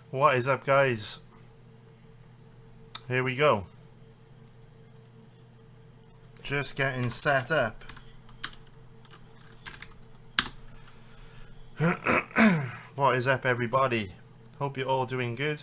What is up, guys? Here we go. Just getting set up. What is up, everybody? Hope you're all doing good.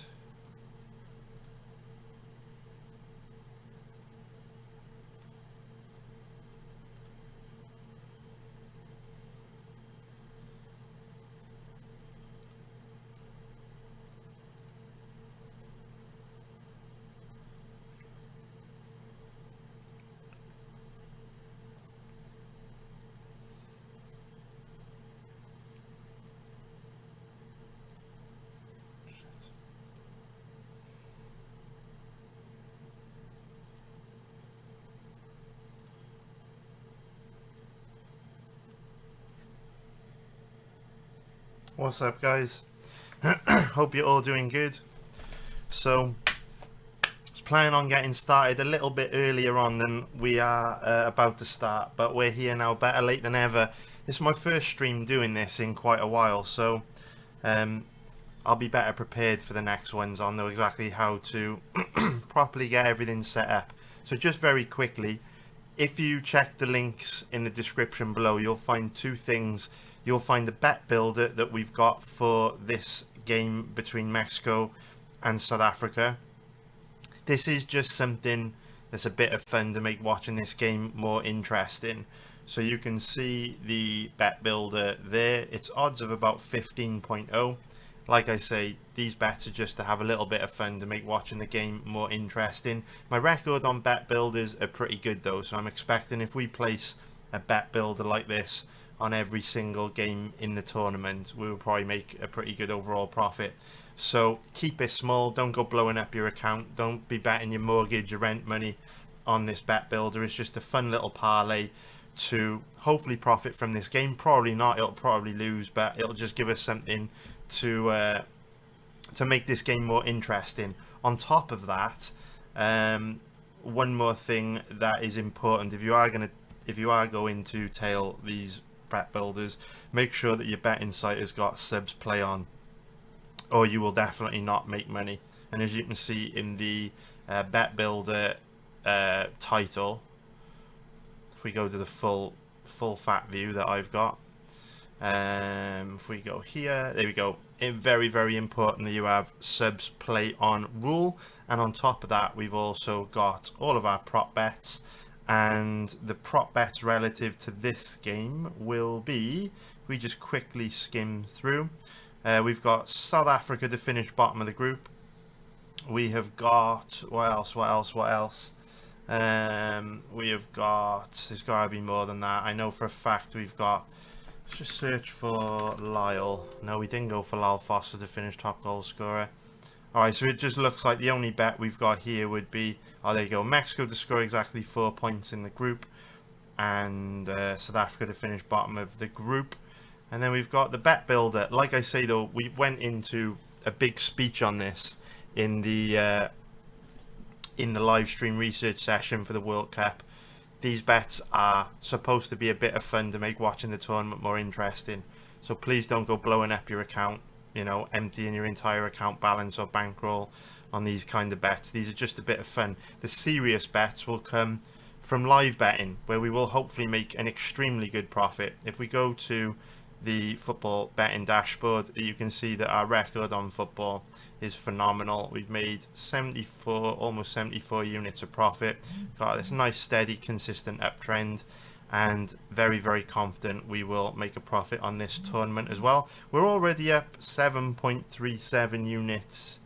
What's up, guys? Hope you're all doing good. So, I was planning on getting started a little bit earlier on than we are about to start, but we're here now, better late than ever. This is my first stream doing this in quite a while, so I'll be better prepared for the next ones. I'll know exactly how to properly get everything set up. So just very quickly, if you check the links in the description below, you'll find two things. You'll find the bet builder that we've got for this game between Mexico and South Africa. This is just something that's a bit of fun to make watching this game more interesting. So you can see the bet builder there. It's odds of about 15.0. Like I say, these bets are just to have a little bit of fun to make watching the game more interesting. My record on bet builders are pretty good though, so I'm expecting if we place a bet builder like this on every single game in the tournament, we will probably make a pretty good overall profit. So keep it small, don't go blowing up your account, don't be betting your mortgage or rent money on this bet builder. It's just a fun little parlay to hopefully profit from this game. Probably not, it'll probably lose, but it'll just give us something to make this game more interesting. On top of that, one more thing that is important, if you are going to tail these bet builders, make sure that your betting site has got subs play on, or you will definitely not make money. And as you can see in the bet builder title, if we go to the full fat view that I've got, if we go here, there we go. It's very, very important that you have subs play on rule, and on top of that we've also got all of our prop bets. And the prop bets relative to this game will be, we just quickly skim through, we've got South Africa to finish bottom of the group. We have got, what else, we have got, there's got to be more than that. I know for a fact we've got, let's just search for Lyle. No, we didn't go for Lyle Foster to finish top goal scorer. Alright, so it just looks like the only bet we've got here would be, oh, there you go, Mexico to score exactly 4 points in the group, and South Africa to finish bottom of the group. And then we've got the bet builder. Like I say though, we went into a big speech on this in the live stream research session for the World Cup. These bets are supposed to be a bit of fun to make watching the tournament more interesting. So please don't go blowing up your account, you know, emptying your entire account balance or bankroll on these kind of bets. These are just a bit of fun. The serious bets will come from live betting, where we will hopefully make an extremely good profit. If we go to the football betting dashboard, you can see that our record on football is phenomenal. We've made 74, almost 74 units of profit. Got this nice steady consistent uptrend, and very, very confident we will make a profit on this tournament as well. We're already up 7.37 units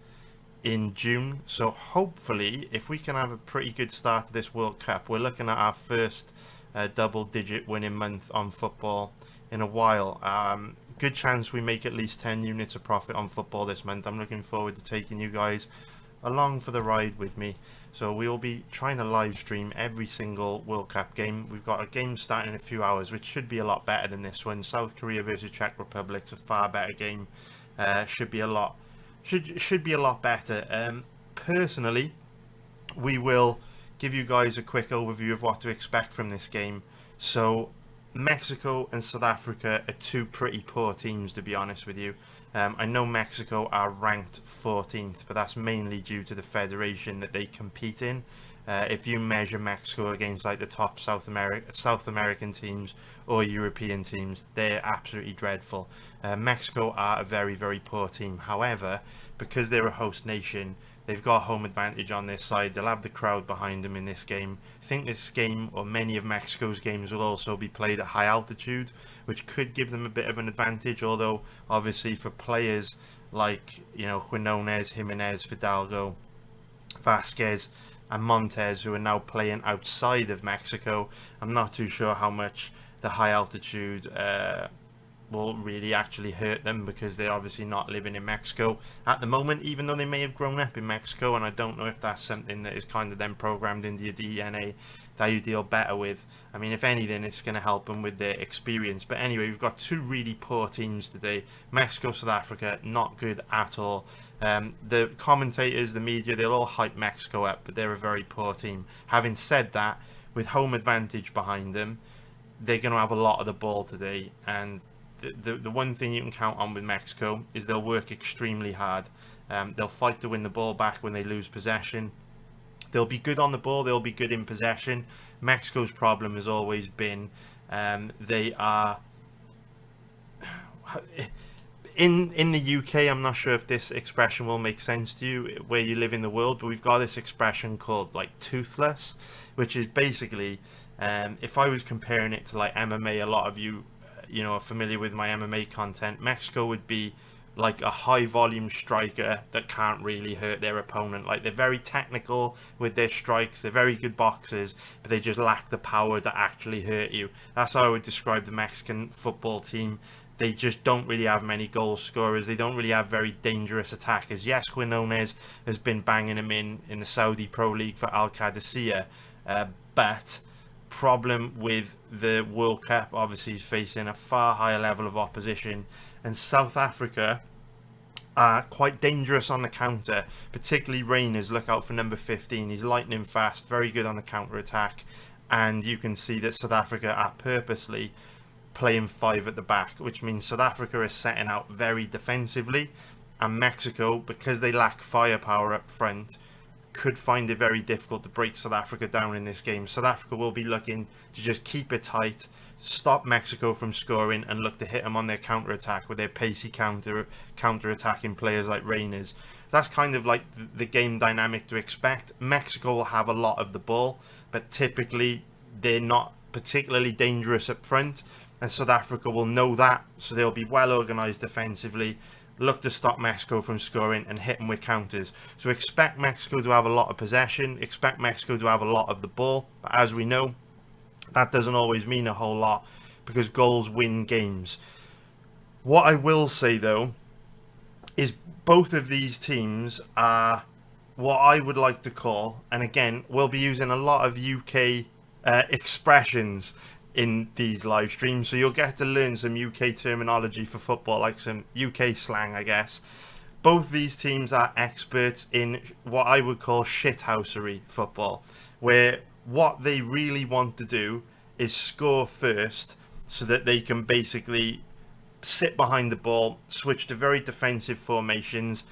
in June, so hopefully if we can have a pretty good start to this World Cup, we're looking at our first double-digit winning month on football in a while. Good chance we make at least 10 units of profit on football this month. I'm looking forward to taking you guys along for the ride with me. So we'll be trying to live stream every single World Cup game. We've got a game starting in a few hours, which should be a lot better than this one. South Korea versus Czech Republic is a far better game. Should be a lot better. Personally, we will give you guys a quick overview of what to expect from this game. So Mexico and South Africa are two pretty poor teams, to be honest with you. I know Mexico are ranked 14th, but that's mainly due to the federation that they compete in. If you measure Mexico against like the top South American teams or European teams, they're absolutely dreadful. Mexico are a very, very poor team. However, because they're a host nation, they've got home advantage on their side. They'll have the crowd behind them in this game. I think this game, or many of Mexico's games, will also be played at high altitude, which could give them a bit of an advantage. Although, obviously, for players like, Quinones, Jimenez, Fidalgo, Vasquez, and Montez, who are now playing outside of Mexico, I'm not too sure how much the high altitude will really actually hurt them, because they're obviously not living in Mexico at the moment, even though they may have grown up in Mexico. And I don't know if that's something that is kind of then programmed into your DNA that you deal better with. I mean, if anything, it's going to help them with their experience. But anyway, we've got two really poor teams today. Mexico, South Africa, not good at all. The commentators, the media, they'll all hype Mexico up, but they're a very poor team. Having said that, with home advantage behind them, they're going to have a lot of the ball today. And the one thing you can count on with Mexico is they'll work extremely hard. They'll fight to win the ball back when they lose possession. They'll be good on the ball. They'll be good in possession. Mexico's problem has always been they are... In the UK, I'm not sure if this expression will make sense to you where you live in the world, but we've got this expression called like toothless, which is basically, if I was comparing it to like MMA, a lot of you are familiar with my MMA content. Mexico would be like a high volume striker that can't really hurt their opponent. Like, they're very technical with their strikes, they're very good boxers, but they just lack the power to actually hurt you. That's how I would describe the Mexican football team. They just don't really have many goal scorers. They don't really have very dangerous attackers. Yes, Quinones has been banging them in the Saudi Pro League for Al Qadisiyah, but problem with the World Cup, obviously, is facing a far higher level of opposition, and South Africa are quite dangerous on the counter, particularly Reyners. Look out for number 15. He's lightning fast, very good on the counter attack, and you can see that South Africa are purposely playing 5 at the back, which means South Africa is setting out very defensively, and Mexico, because they lack firepower up front, could find it very difficult to break South Africa down in this game. South Africa will be looking to just keep it tight, stop Mexico from scoring, and look to hit them on their counter attack with their pacey counter attacking players like Reyners. That's kind of like the game dynamic to expect. Mexico will have a lot of the ball, but typically they're not particularly dangerous up front, and South Africa will know that, so they'll be well organised defensively, look to stop Mexico from scoring and hit them with counters. So expect Mexico to have a lot of possession, expect Mexico to have a lot of the ball, but as we know, that doesn't always mean a whole lot, because goals win games. What I will say though is both of these teams are what I would like to call, and again, we'll be using a lot of UK expressions in these live streams, so you'll get to learn some UK terminology for football, like some UK slang, I guess. Both these teams are experts in what I would call shithousery football, where what they really want to do is score first so that they can basically sit behind the ball, switch to very defensive formations,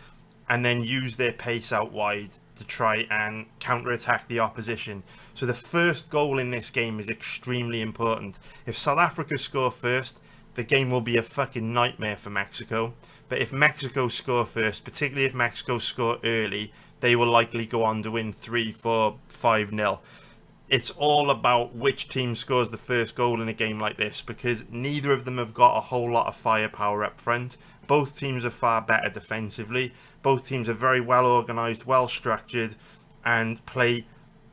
and then use their pace out wide to try and counter-attack the opposition. So the first goal in this game is extremely important. If South Africa score first, the game will be a fucking nightmare for Mexico. But if Mexico score first, particularly if Mexico score early, they will likely go on to win 3, 4, 5-0. It's all about which team scores the first goal in a game like this, because neither of them have got a whole lot of firepower up front. Both teams are far better defensively. Both teams are very well organised, well structured, and play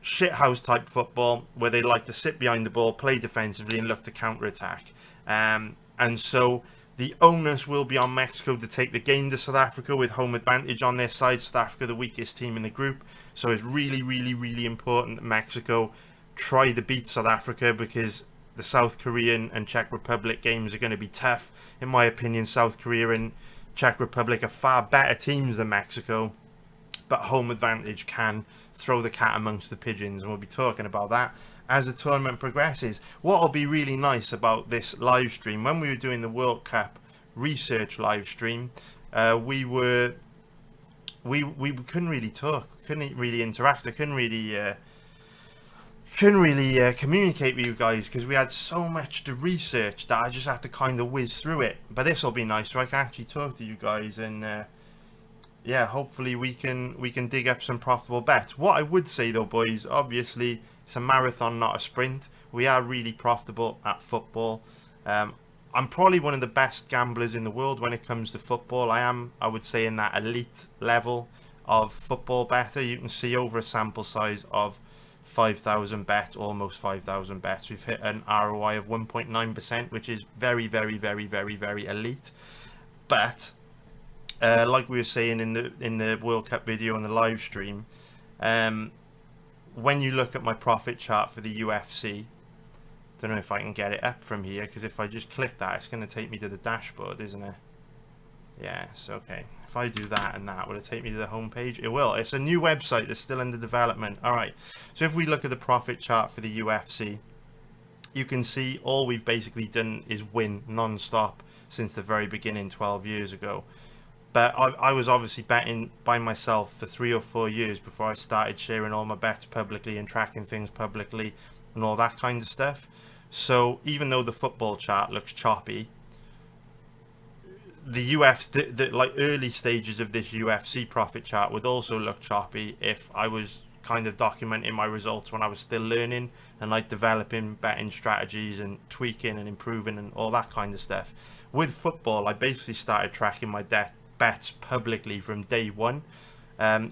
shithouse type football where they like to sit behind the ball, play defensively, and look to counter-attack. And so the onus will be on Mexico to take the game to South Africa with home advantage on their side. South Africa, the weakest team in the group. So it's really, really, really important that Mexico try to beat South Africa, because the South Korean and Czech Republic games are going to be tough. In my opinion, South Korea and Czech Republic are far better teams than Mexico, but home advantage can throw the cat amongst the pigeons, and we'll be talking about that as the tournament progresses. What will be really nice about this live stream, when we were doing the World Cup research live stream, we couldn't really talk, couldn't really interact, I couldn't really communicate with you guys because we had so much to research that I just had to kind of whiz through it. But this will be nice, so I can actually talk to you guys, and yeah, hopefully we can dig up some profitable bets. What I would say though, boys, obviously it's a marathon, not a sprint. We are really profitable at football. I'm probably one of the best gamblers in the world when it comes to football. I would say, in that elite level of football better. You can see over a sample size of 5,000 bets, almost 5,000 bets, we've hit an ROI of 1.9%, which is very, very, very, very, very elite. But like we were saying in the World Cup video on the live stream, when you look at my profit chart for the UFC, don't know if I can get it up from here, because if I just click that, it's going to take me to the dashboard, isn't it? Yes, okay. If I do that and that, will it take me to the home page? It will. It's a new website that's still under development. Alright, so if we look at the profit chart for the UFC, you can see all we've basically done is win non-stop since the very beginning 12 years ago. But I was obviously betting by myself for 3 or 4 years before I started sharing all my bets publicly and tracking things publicly and all that kind of stuff. So even though the football chart looks choppy, the like early stages of this UFC profit chart would also look choppy if I was kind of documenting my results when I was still learning and like developing betting strategies and tweaking and improving and all that kind of stuff. With football, I basically started tracking my bets publicly from day one.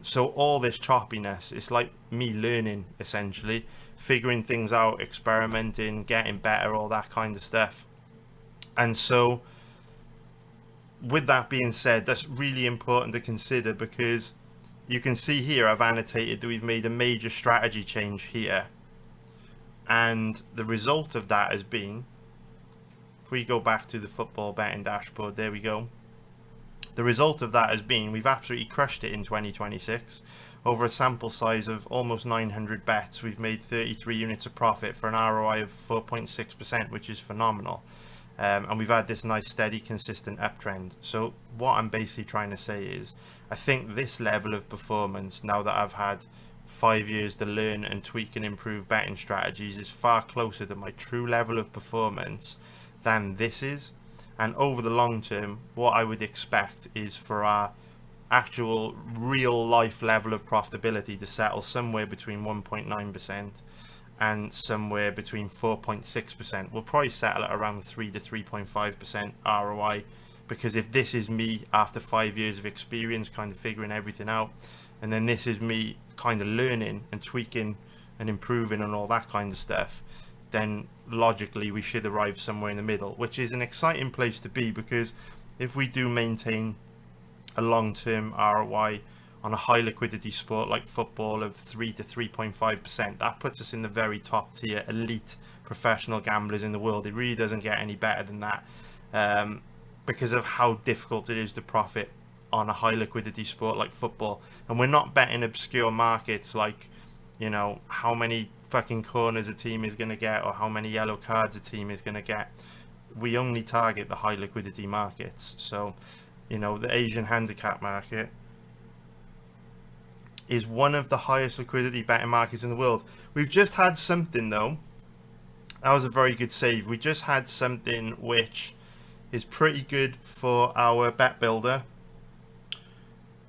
So all this choppiness, it's like me learning, essentially, figuring things out, experimenting, getting better, all that kind of stuff. And so with that being said, that's really important to consider, because you can see here I've annotated that we've made a major strategy change here, and the result of that has been, if we go back to the football betting dashboard, there we go, the result of that has been we've absolutely crushed it in 2026. Over a sample size of almost 900 bets, we've made 33 units of profit for an ROI of 4.6%, which is phenomenal. And we've had this nice, steady, consistent uptrend. So what I'm basically trying to say is, I think this level of performance, now that I've had 5 years to learn and tweak and improve betting strategies, is far closer to my true level of performance than this is. And over the long term, what I would expect is for our actual real life level of profitability to settle somewhere between 1.9% and somewhere between 4.6%. We'll probably settle at around 3 to 3.5% ROI, because if this is me after 5 years of experience kind of figuring everything out, and then this is me kind of learning and tweaking and improving and all that kind of stuff, then logically we should arrive somewhere in the middle, which is an exciting place to be, because if we do maintain a long-term ROI on a high liquidity sport like football of 3 to 3.5%, that puts us in the very top tier elite professional gamblers in the world. It really doesn't get any better than that, because of how difficult it is to profit on a high liquidity sport like football. And we're not betting obscure markets like, you know, how many fucking corners a team is going to get or how many yellow cards a team is going to get. We only target the high liquidity markets. So, you know, the Asian handicap market is one of the highest liquidity betting markets in the world. We've just had something though, that was a very good save. We just had something which is pretty good for our bet builder.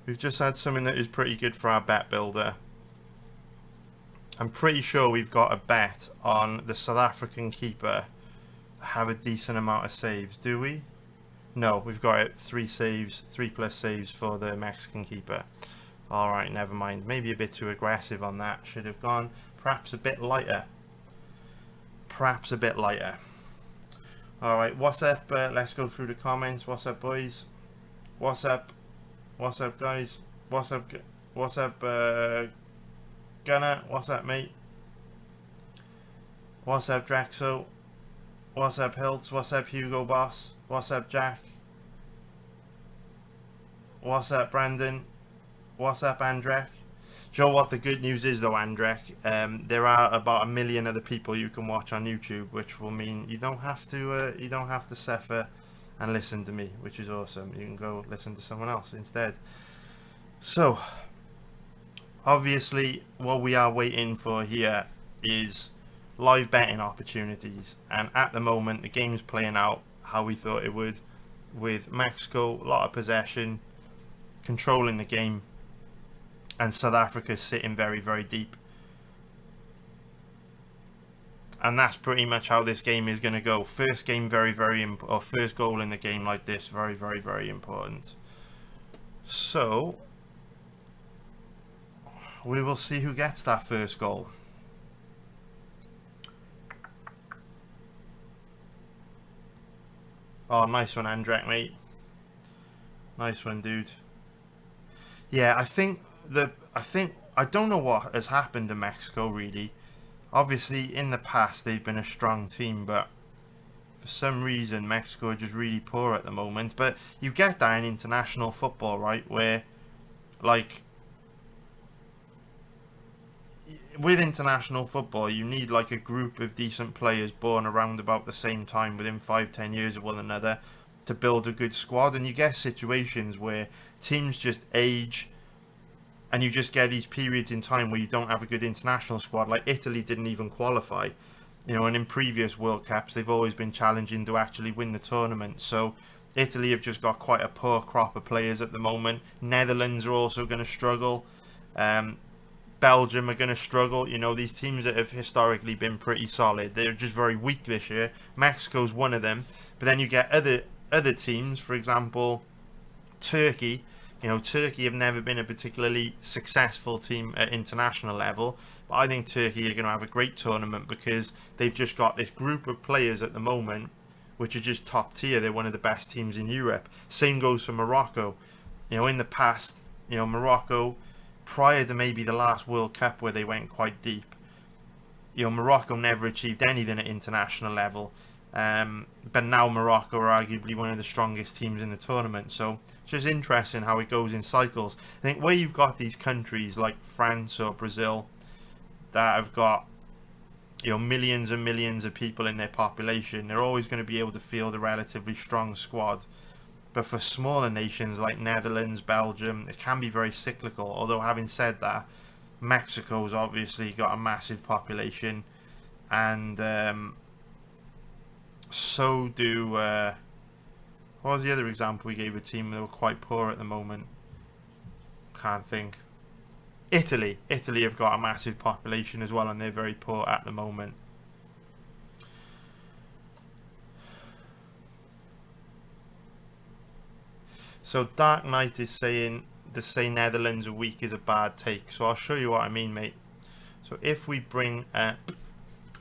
We've just had something that is pretty good for our bet builder. I'm pretty sure we've got a bet on the South African keeper to have a decent amount of saves, do we? No, we've got it 3 saves, 3+ saves for the Mexican keeper. Alright, never mind. Maybe a bit too aggressive on that. Should have gone perhaps a bit lighter. Perhaps a bit lighter. Alright, what's up? Let's go through the comments. What's up, boys? What's up? What's up, guys? What's up? What's up, Gunner? What's up, mate? What's up, Draxo? What's up, Hiltz? What's up, Hugo Boss? What's up, Jack? What's up, Brandon? What's up, Andrek? Do you know what the good news is though, Andrek? There are about 1 million other people you can watch on YouTube, which will mean you don't have to suffer and listen to me, which is awesome. You can go listen to someone else instead. So, obviously, what we are waiting for here is live betting opportunities, and at the moment, the game's playing out how we thought it would, with Mexico a lot of possession, controlling the game, and South Africa sitting very, very deep. And that's pretty much how this game is going to go. First game, or first goal in the game like this, very, very, very important. So, we will see who gets that first goal. Oh, nice one, Andrek, mate. Nice one, dude. Yeah, I don't know what has happened to Mexico, really. Obviously, in the past, they've been a strong team, but for some reason, Mexico are just really poor at the moment. But you get that in international football, right? Where, like, with international football, you need like a group of decent players born around about the same time, within 5-10 years of one another, to build a good squad. And you get situations where teams just age, and you just get these periods in time where you don't have a good international squad. Like Italy didn't even qualify, and in previous World Cups they've always been challenging to actually win the tournament. So Italy have just got quite a poor crop of players at the moment. Netherlands are also going to struggle. Belgium are going to struggle. These teams that have historically been pretty solid, they're just very weak this year. Mexico's one of them. But then you get other teams, for example, Turkey. Turkey have never been a particularly successful team at international level, but I think Turkey are going to have a great tournament because they've just got this group of players at the moment which are just top tier. They're one of the best teams in Europe. Same goes for Morocco. In the past, Morocco, prior to maybe the last World Cup where they went quite deep, Morocco never achieved anything at international level. But now Morocco are arguably one of the strongest teams in the tournament. So it's just interesting how it goes in cycles. I think where you've got these countries like France or Brazil that have got millions and millions of people in their population, they're always going to be able to field a relatively strong squad. But for smaller nations like Netherlands, Belgium, it can be very cyclical. Although having said that, Mexico's obviously got a massive population, and so do what was the other example we gave? A team that were quite poor at the moment. Can't think. Italy have got a massive population as well, and they're very poor at the moment. So Dark Knight is saying to say Netherlands are weak is a bad take. So I'll show you what I mean, mate. So if we bring up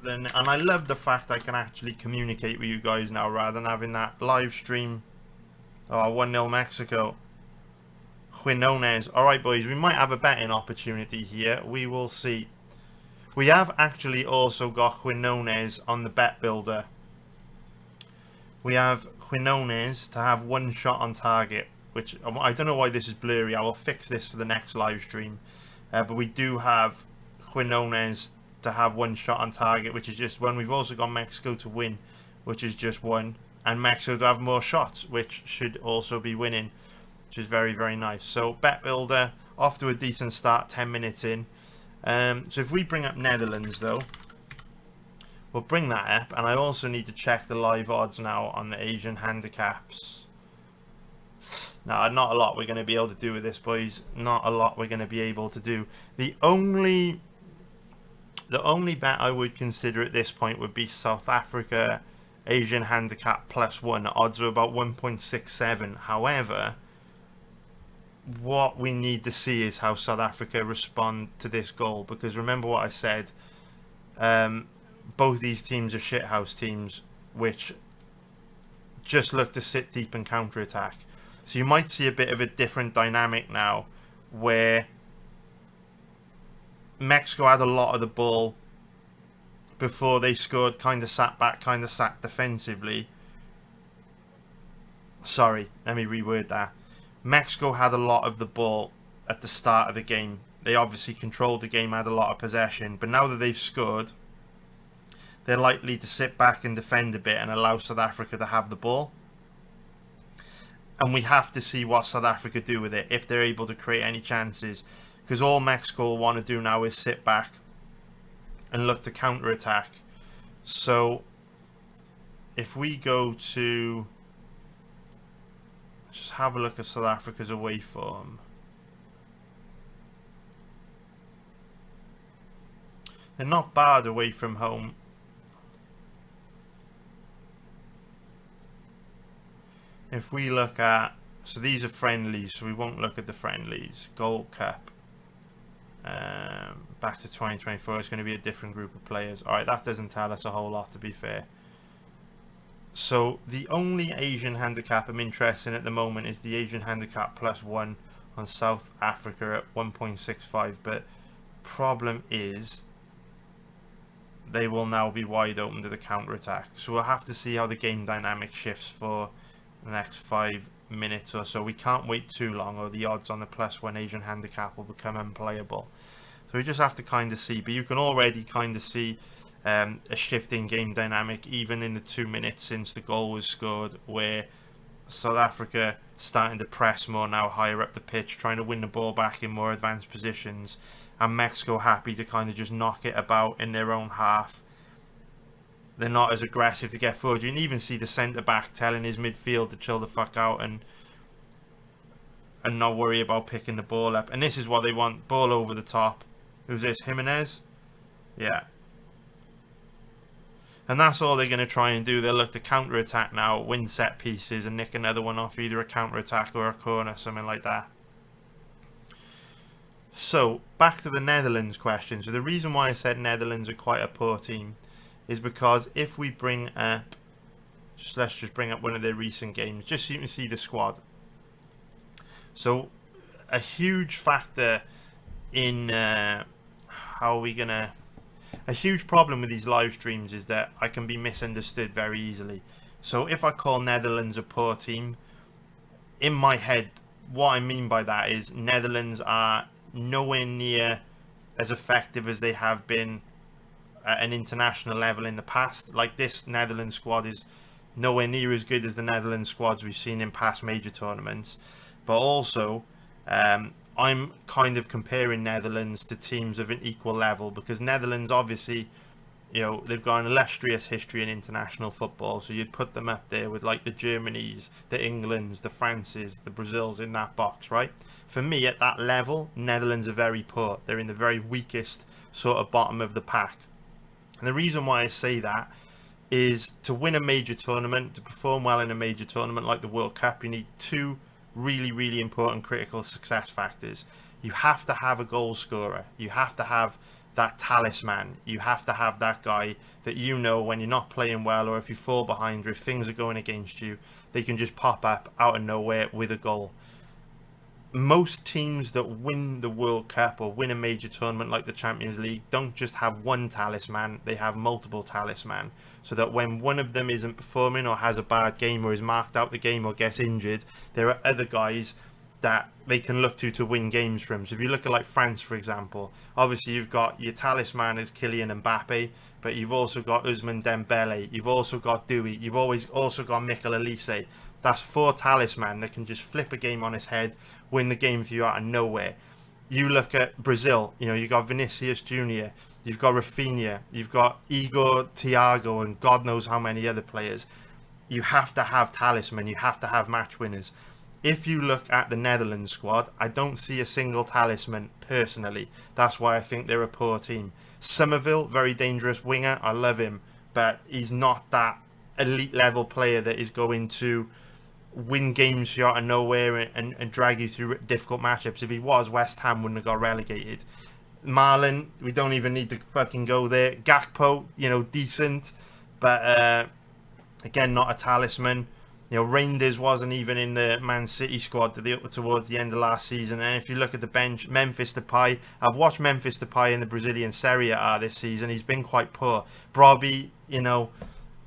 and I love the fact I can actually communicate with you guys now rather than having that live stream. Oh, 1-0 Mexico. Quinones. Alright, boys, we might have a betting opportunity here. We will see. We have actually also got Quinones on the bet builder. We have Quinones to have one shot on target, which I don't know why this is blurry. I will fix this for the next live stream. But we do have Quinones to have one shot on target, which is just one. We've also got Mexico to win, which is just one, and Mexico to have more shots, which should also be winning, which is very, very nice. So bet builder off to a decent start, 10 minutes in. So if we bring up Netherlands though, we'll bring that up, and I also need to check the live odds now on the Asian handicaps. Now, not a lot we're going to be able to do with this, boys. Not a lot we're going to be able to do. The only bet I would consider at this point would be South Africa Asian handicap +1. Odds are about 1.67. However, what we need to see is how South Africa respond to this goal, because remember what I said, both these teams are shithouse teams which just look to sit deep and counter-attack. So you might see a bit of a different dynamic now, where Mexico had a lot of the ball before they scored, kind of sat back, kind of sat defensively. Sorry, let me reword that. Mexico had a lot of the ball at the start of the game they obviously controlled the game, had a lot of possession, but now that they've scored, they're likely to sit back and defend a bit and allow South Africa to have the ball. And we have to see what South Africa do with it, if they're able to create any chances. Because all Mexico will want to do now is sit back and look to counter-attack. So, if we go to... just have a look at South Africa's away form. They're not bad away from home. If we look at, so these are friendlies, so we won't look at the friendlies. Gold Cup. Back to 2024, it's going to be a different group of players. Alright, that doesn't tell us a whole lot, to be fair. So the only Asian handicap I'm interested in at the moment is the Asian handicap +1 on South Africa at 1.65. But problem is, they will now be wide open to the counter-attack. So we'll have to see how the game dynamic shifts for the next 5 minutes or so. We can't wait too long, or the odds on the +1 Asian handicap will become unplayable. So we just have to kind of see. But you can already kind of see a shift in game dynamic, even in the 2 minutes since the goal was scored, where South Africa starting to press more now, higher up the pitch, trying to win the ball back in more advanced positions, and Mexico happy to kind of just knock it about in their own half. They're not as aggressive to get forward. You can even see the centre-back telling his midfield to chill the fuck out and not worry about picking the ball up. And this is what they want. Ball over the top. Who's this? Jimenez? Yeah. And that's all they're going to try and do. They'll look to counter-attack now, win set pieces and nick another one off either a counter-attack or a corner, something like that. So, back to the Netherlands question. So the reason why I said Netherlands are quite a poor team is because if we bring up, let's just bring up one of their recent games, just so you can see the squad. So, a huge factor in a huge problem with these live streams is that I can be misunderstood very easily. So if I call Netherlands a poor team, in my head, what I mean by that is Netherlands are nowhere near as effective as they have been at an international level in the past. Like, this Netherlands squad is nowhere near as good as the Netherlands squads we've seen in past major tournaments. But also, I'm kind of comparing Netherlands to teams of an equal level, because Netherlands, obviously, you know, they've got an illustrious history in international football, so you'd put them up there with like the Germanys, the Englands, the Frances, the Brazils in that box, right? For me, at that level, Netherlands are very poor. They're in the very weakest sort of bottom of the pack. And the reason why I say that is, to win a major tournament, to perform well in a major tournament like the World Cup, you need two really important critical success factors. You have to have a goal scorer. You have to have that talisman. You have to have that guy that, you know, when you're not playing well, or if you fall behind, or if things are going against you, they can just pop up out of nowhere with a goal. Most teams that win the World Cup or win a major tournament like the Champions League don't just have one talisman, they have multiple talisman, so that when one of them isn't performing or has a bad game or is marked out the game or gets injured, there are other guys that they can look to win games from. So if you look at like France, for example, obviously you've got your talisman is Kylian Mbappe, but you've also got Ousmane Dembele, you've also got Dewey, you've always also got Mikel Elise. That's four talisman that can just flip a game on its head, win the game for you out of nowhere. You look at Brazil, you know, you've got Vinicius Jr., you've got Rafinha, you've got Igor, Thiago, and God knows how many other players. You have to have talisman, you have to have match winners. If you look at the Netherlands squad, I don't see a single talisman personally. That's why I think they're a poor team. Somerville, very dangerous winger, I love him, but he's not that elite level player that is going to win games out of nowhere and drag you through difficult matchups. If he was, West Ham wouldn't have got relegated. Marlon, we don't even need to fucking go there. Gakpo, you know, decent, but again, not a talisman. You know, Reinders wasn't even in the Man City squad towards the end of last season. And if you look at the bench, Memphis Depay, I've watched Memphis Depay in the Brazilian Serie A this season. He's been quite poor. Brobbey, you know,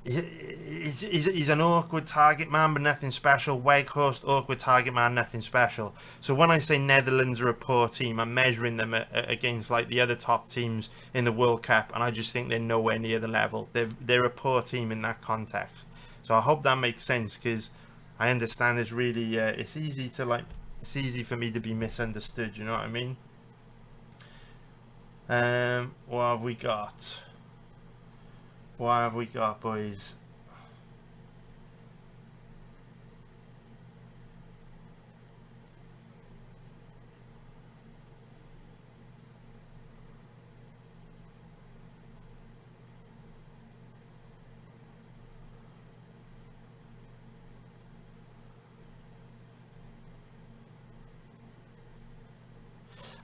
he's an awkward target man, but nothing special. Weghorst, awkward target man, nothing special. So when I say Netherlands are a poor team, I'm measuring them against like the other top teams in the World Cup, and I just think they're nowhere near the level. They're a poor team in that context. So I hope that makes sense, because I understand it's really it's easy for me to be misunderstood. You know what I mean? What have we got? What have we got, boys?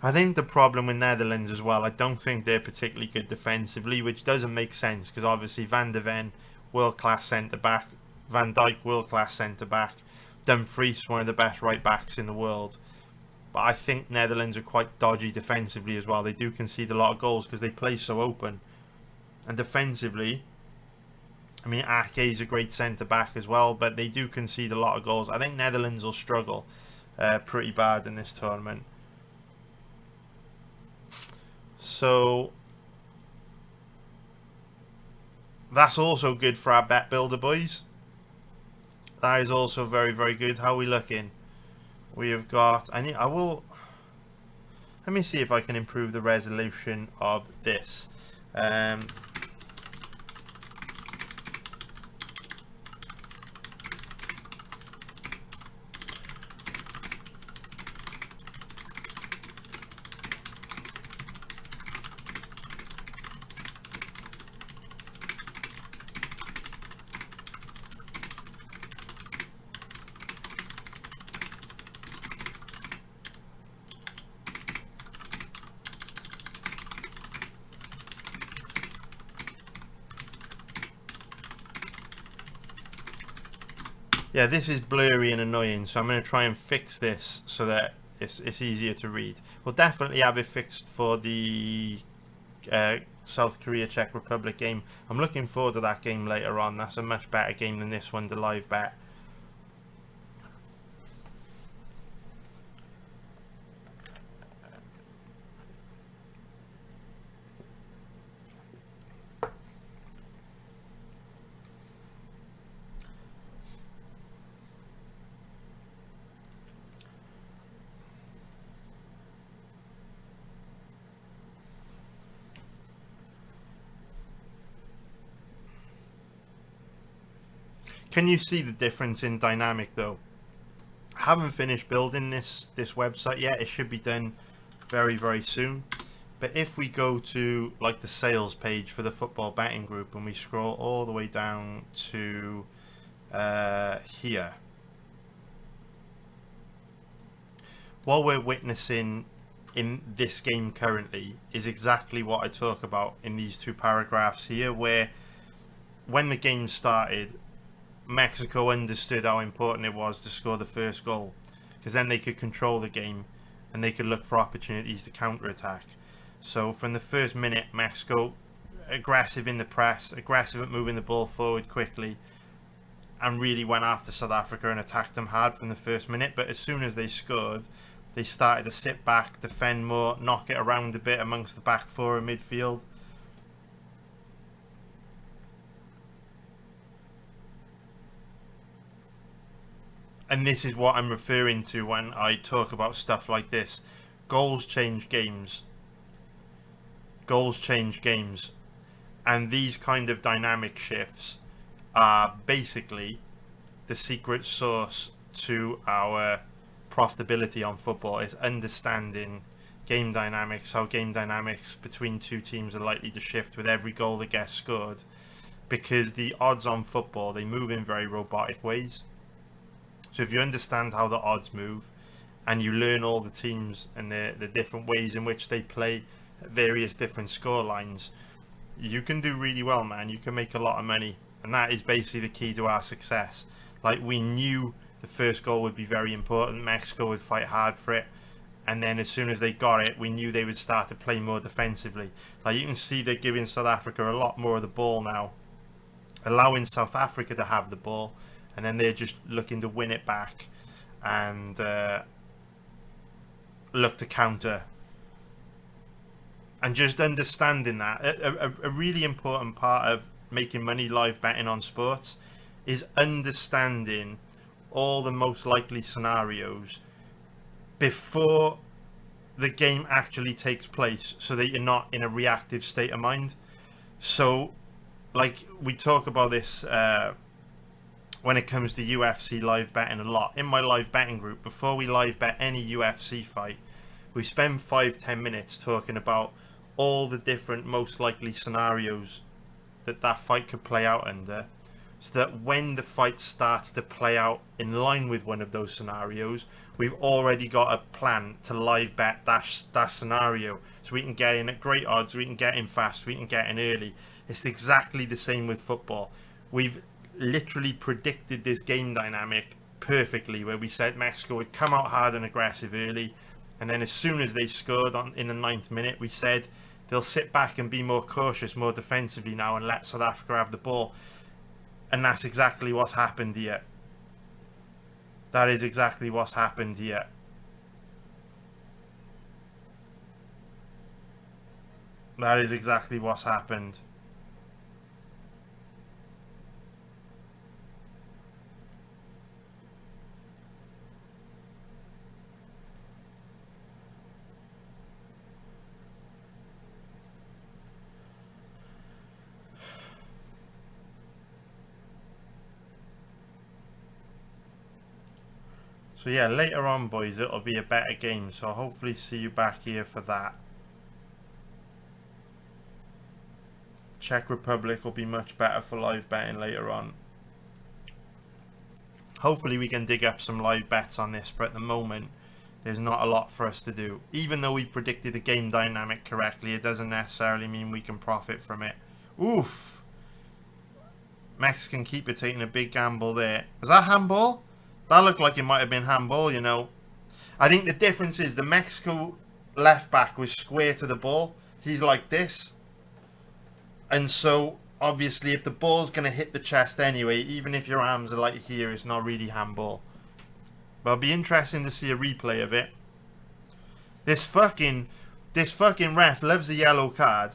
I think the problem with Netherlands as well, I don't think they're particularly good defensively, which doesn't make sense, because obviously Van der Ven, world-class centre-back, Van Dijk, world-class centre-back, Dumfries, one of the best right-backs in the world. But I think Netherlands are quite dodgy defensively as well. They do concede a lot of goals because they play so open. And defensively, I mean, Ake is a great centre-back as well, but they do concede a lot of goals. I think Netherlands will struggle pretty bad in this tournament. So that's also good for our bet builder, boys. That is also very, very good. How are we looking? We have got... let me see if I can improve the resolution of this. Yeah, this is blurry and annoying, so I'm going to try and fix this so that it's easier to read. We'll definitely have it fixed for the South Korea Czech Republic game. I'm looking forward to that game later on. That's a much better game than this one, the live bet. Can you see the difference in dynamic though? I haven't finished building this website yet. It should be done very, very soon. But if we go to like the sales page for the football betting group and we scroll all the way down to here, what we're witnessing in this game currently is exactly what I talk about in these two paragraphs here, where when the game started, Mexico understood how important it was to score the first goal, because then they could control the game and they could look for opportunities to counter-attack. So from the first minute, Mexico aggressive in the press, aggressive at moving the ball forward quickly, and really went after South Africa and attacked them hard from the first minute. But as soon as they scored, they started to sit back, defend more, knock it around a bit amongst the back four in midfield. And this is what I'm referring to when I talk about stuff like this. Goals change games. Goals change games. And these kind of dynamic shifts are basically the secret sauce to our profitability on football, is understanding game dynamics, how game dynamics between two teams are likely to shift with every goal that gets scored. Because the odds on football, they move in very robotic ways. So if you understand how the odds move and you learn all the teams and the different ways in which they play at various different score lines, you can do really well, man. You can make a lot of money. And that is basically the key to our success. Like, we knew the first goal would be very important. Mexico would fight hard for it. And then as soon as they got it, we knew they would start to play more defensively. Like, you can see they're giving South Africa a lot more of the ball now. allowing South Africa to have the ball, and then they're just looking to win it back and look to counter. And just understanding that a really important part of making money live betting on sports is understanding all the most likely scenarios before the game actually takes place, so that you're not in a reactive state of mind. So like we talk about this when it comes to UFC live betting a lot. In my live betting group, before we live bet any UFC fight, we spend 5-10 minutes talking about all the different most likely scenarios that fight could play out under, so that when the fight starts to play out in line with one of those scenarios, we've already got a plan to live bet that scenario, so we can get in at great odds, we can get in fast, we can get in early. It's exactly the same with football. We've literally predicted this game dynamic perfectly, where we said Mexico would come out hard and aggressive early, and then as soon as they scored in the 9th minute, we said they'll sit back and be more cautious, more defensively now, and let South Africa have the ball. And that's exactly what's happened here. That is exactly what's happened here. That is exactly what's happened. So yeah, later on, boys, it'll be a better game. So I'll hopefully see you back here for that. Czech Republic will be much better for live betting later on. Hopefully we can dig up some live bets on this, but at the moment there's not a lot for us to do. Even though we've predicted the game dynamic correctly, it doesn't necessarily mean we can profit from it. Oof! Mexican keeper taking a big gamble there. Was that handball? That looked like it might have been handball, you know. I think the difference is the Mexico left back was square to the ball. He's like this. And so, obviously, if the ball's going to hit the chest anyway, even if your arms are like here, it's not really handball. But it'll be interesting to see a replay of it. This fucking ref loves a yellow card.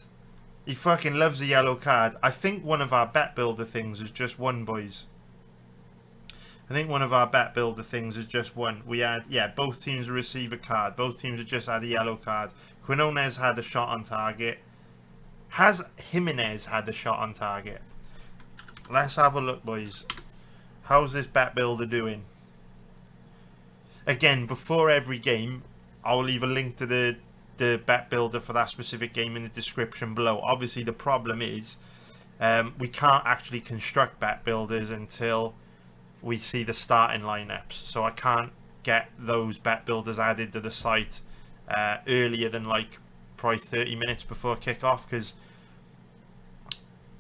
He fucking loves a yellow card. I think one of our bet builder things is just one, boys. I think one of our bet builder things is just one. We had, yeah, both teams receive a card. Both teams have just had a yellow card. Quinones had a shot on target. Has Jimenez had a shot on target? Let's have a look, boys. How's this bet builder doing? Again, before every game, I'll leave a link to the bet builder for that specific game in the description below. Obviously, the problem is we can't actually construct bet builders until we see the starting lineups, so I can't get those bet builders added to the site earlier than like probably 30 minutes before kickoff, because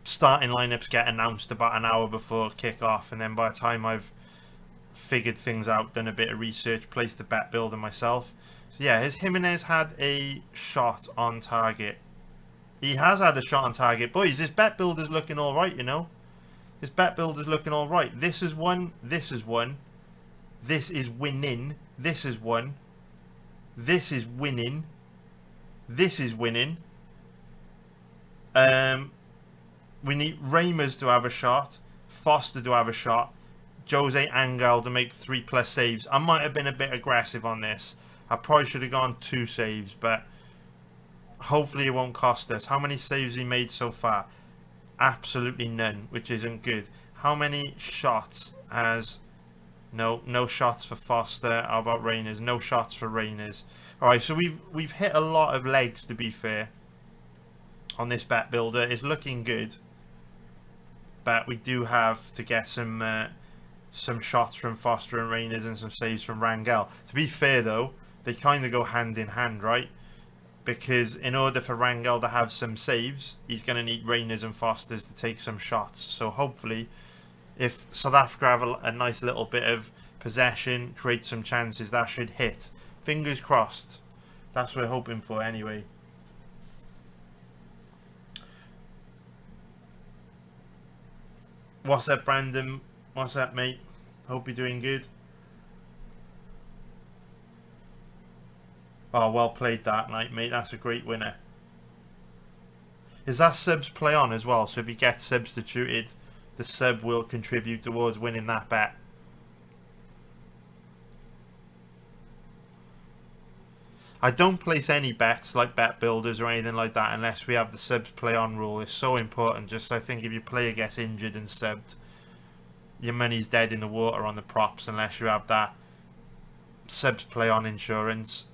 starting lineups get announced about an hour before kickoff, and then by the time I've figured things out, done a bit of research, placed the bet builder myself. So yeah, has Jimenez had a shot on target? He has had a shot on target. Boys, this bet builder's looking alright, you know. This bet builder's looking alright. This is one. This is one. This is winning. This is one. This is winning. This is winning. We need Reimers to have a shot. Foster to have a shot. Jose Angel to make 3+ saves. I might have been a bit aggressive on this. I probably should have gone 2 saves, but hopefully it won't cost us. How many saves he made so far? Absolutely none, which isn't good. How many shots has... No shots for Foster. How about Reyners? No shots for Reyners. Alright, so we've hit a lot of legs, to be fair, on this bet builder. It's looking good, but we do have to get some shots from Foster and Reyners and some saves from Rangel. To be fair though, they kind of go hand in hand, right? Because in order for Rangel to have some saves, he's going to need Reyners and Fosters to take some shots. So hopefully, if South Africa have a nice little bit of possession, create some chances, that should hit. Fingers crossed. That's what we're hoping for anyway. What's up, Brandon? What's up, mate? Hope you're doing good. Oh, well played that night, mate. That's a great winner. Is that subs play on as well? So if you get substituted, the sub will contribute towards winning that bet. I don't place any bets like bet builders or anything like that unless we have the subs play on rule. It's so important. Just I think if your player gets injured and subbed, your money's dead in the water on the props unless you have that subs play on insurance.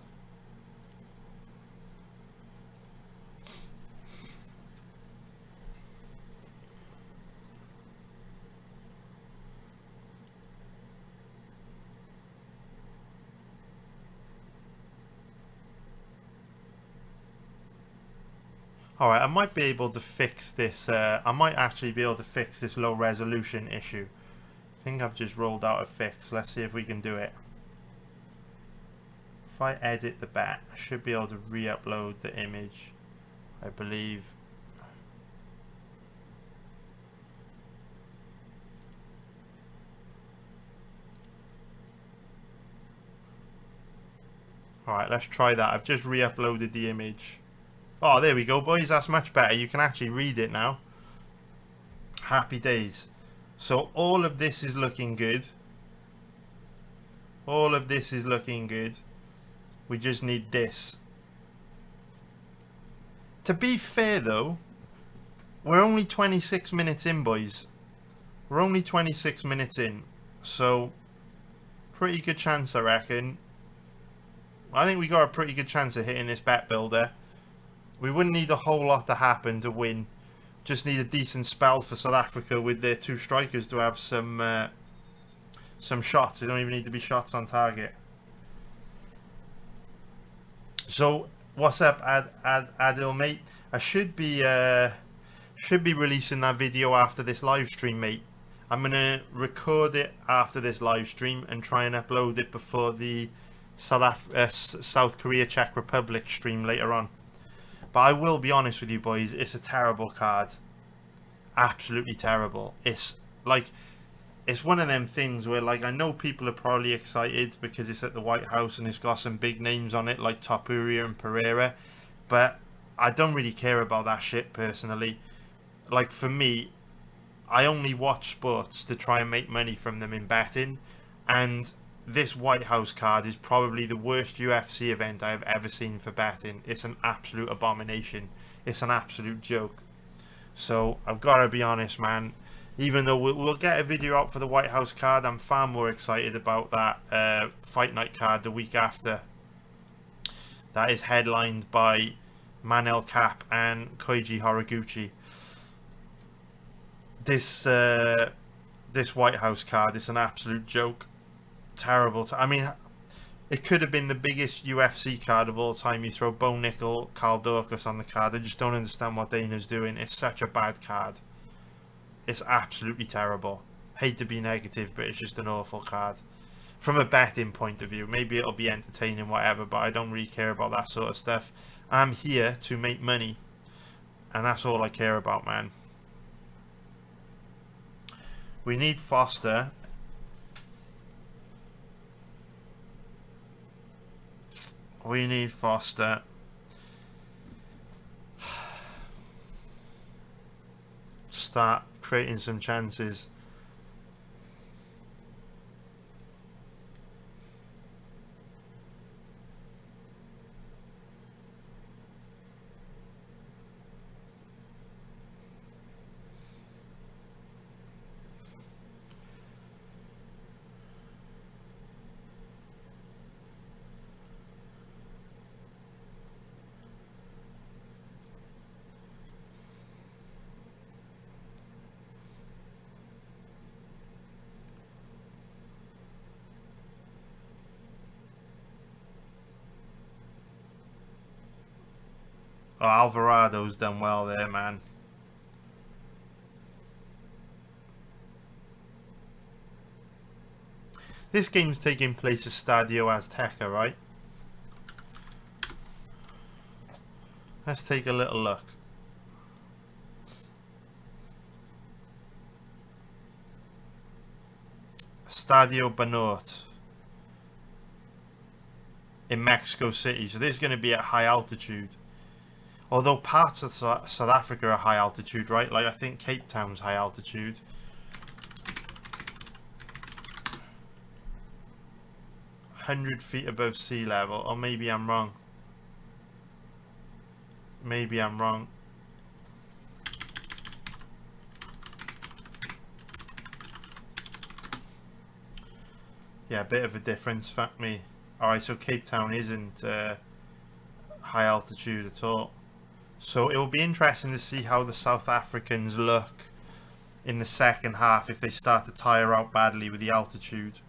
Alright, I might be able to fix this. I might actually be able to fix this low resolution issue. I think I've just rolled out a fix. Let's see if we can do it. If I edit the bet, I should be able to re-upload the image, I believe. Alright, let's try that. I've just re-uploaded the image. Oh, there we go, boys. That's much better. You can actually read it now. Happy days. So all of this is looking good. All of this is looking good. We just need this. To be fair, though, we're only 26 minutes in, boys. We're only 26 minutes in. So, pretty good chance, I reckon. I think we got a pretty good chance of hitting this bet builder. We wouldn't need a whole lot to happen to win. Just need a decent spell for South Africa with their two strikers to have some shots. They don't even need to be shots on target. So what's up, Adil, mate? I should be releasing that video after this live stream, mate. I'm gonna record it after this live stream and try and upload it before the South Korea Czech Republic stream later on. But I will be honest with you, boys, it's a terrible card. Absolutely terrible. It's like, it's one of them things where, like, I know people are probably excited because it's at the White House and it's got some big names on it like Topuria and Pereira, but I don't really care about that shit personally. Like, for me, I only watch sports to try and make money from them in betting, and this White House card is probably the worst UFC event I've ever seen for betting. It's an absolute abomination. It's an absolute joke. So I've got to be honest, man. Even though we'll get a video out for the White House card, I'm far more excited about that Fight Night card the week after. That is headlined by Manel Kape and Koichi Horiguchi. This White House card is an absolute joke. Terrible. I mean, it could have been the biggest UFC card of all time. You throw Bo Nickel, Carl Dorcas on the card. I just don't understand what Dana's doing. It's such a bad card. It's absolutely terrible. Hate to be negative, but it's just an awful card. From a betting point of view, maybe it'll be entertaining, whatever, but I don't really care about that sort of stuff. I'm here to make money, and that's all I care about, man. We need Foster. We need Foster. Start creating some chances. Oh, Alvarado's done well there, man. This game's taking place at Stadio Azteca, right? Let's take a little look. Stadio Banorte in Mexico City. So this is going to be at high altitude. Although parts of South Africa are high altitude, right? Like I think Cape Town's high altitude. "100 feet above sea level." Or maybe I'm wrong. Maybe I'm wrong. Yeah, a bit of a difference. Fuck me. Alright, so Cape Town isn't high altitude at all. So it will be interesting to see how the South Africans look in the second half if they start to tire out badly with the altitude.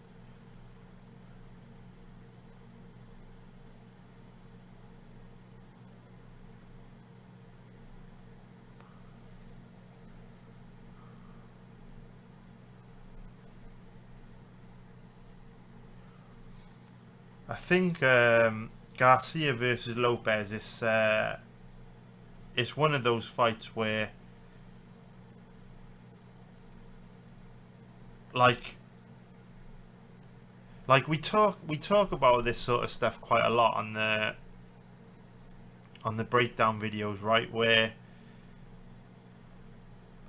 I think Garcia versus Lopez is it's one of those fights where like we talk about this sort of stuff quite a lot on the breakdown videos, right? Where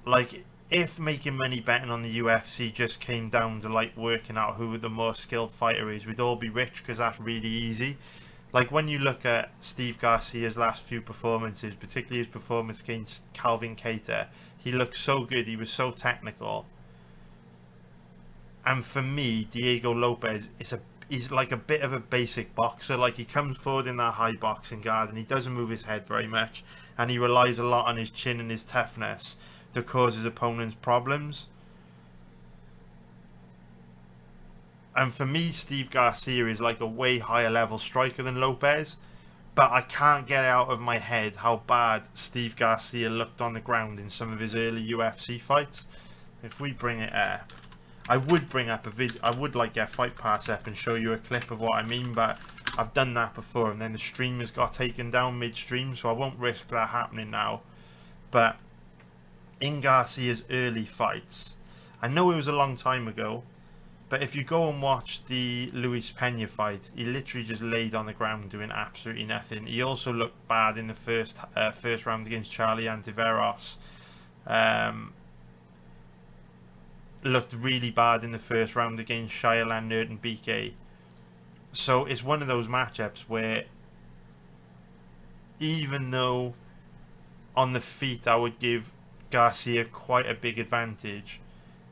like if making money betting on the UFC just came down to like working out who the more skilled fighter is, we'd all be rich because that's really easy. Like when you look at Steve Garcia's last few performances, particularly his performance against Calvin Kattar, he looked so good, he was so technical. And for me, Diego Lopez is like a bit of a basic boxer. Like he comes forward in that high boxing guard and he doesn't move his head very much, and he relies a lot on his chin and his toughness to cause his opponents problems. And for me, Steve Garcia is like a way higher level striker than Lopez, but I can't get out of my head how bad Steve Garcia looked on the ground in some of his early UFC fights. If we bring it up, I would bring up a video. I would like get Fight Pass up and show you a clip of what I mean, but I've done that before and then the streamers got taken down midstream, so I won't risk that happening now. But in Garcia's early fights, I know it was a long time ago, but if you go and watch the Luis Pena fight, he literally just laid on the ground doing absolutely nothing. He also looked bad in the first round against Charlie Antiveros. Looked really bad in the first round against Shyalan Nurtenbeke. So it's one of those matchups where even though on the feet I would give Garcia quite a big advantage,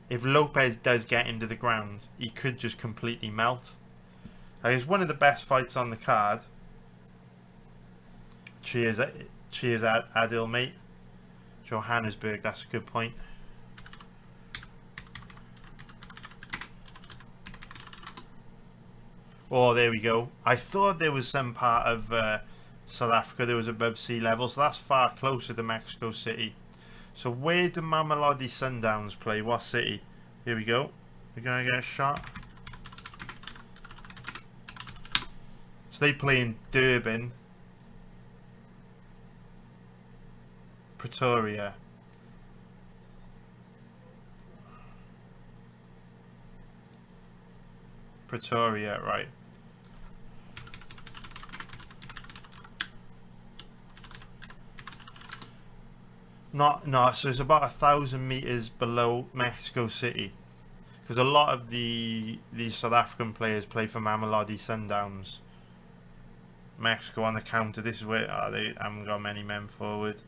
if Lopez does get into the ground, he could just completely melt. It's one of the best fights on the card. Cheers Adil, mate. Johannesburg, that's a good point. Oh, there we go. I thought there was some part of South Africa that was above sea level, so that's far closer to Mexico City. So where do Mamelodi Sundowns play? What city? Here we go. We're going to get a shot. So they play in Durban, Pretoria. Pretoria, right. No, so it's about 1,000 meters below Mexico City, because a lot of these South African players play for Mamelodi Sundowns. Mexico on the counter. This is where they haven't got many men forward.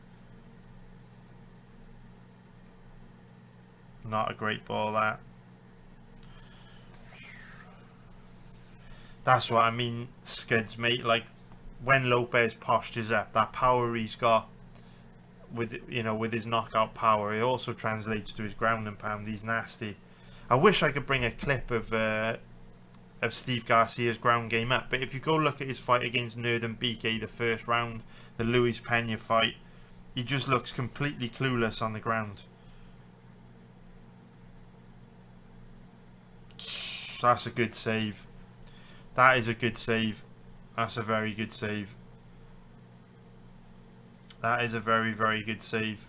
Not a great ball, that. That's what I mean, Skids, mate. Like when Lopez postures up, that power he's got with his knockout power, it also translates to his ground and pound. He's nasty. I wish I could bring a clip of Steve Garcia's ground game up, but if you go look at his fight against Nurtenbeke, the first round, the Luis Pena fight, he just looks completely clueless on the ground. That's a good save. That is a good save. That's a very good save. That is a very, very good save.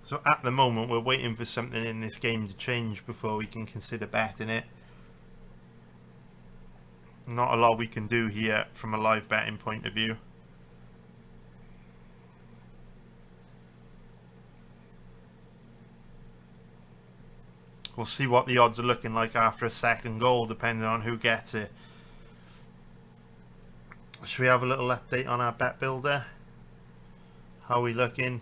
So at the moment we're waiting for something in this game to change before we can consider betting it. Not a lot we can do here from a live betting point of view. We'll see what the odds are looking like after a second goal, depending on who gets it. Should we have a little update on our bet builder? How are we looking?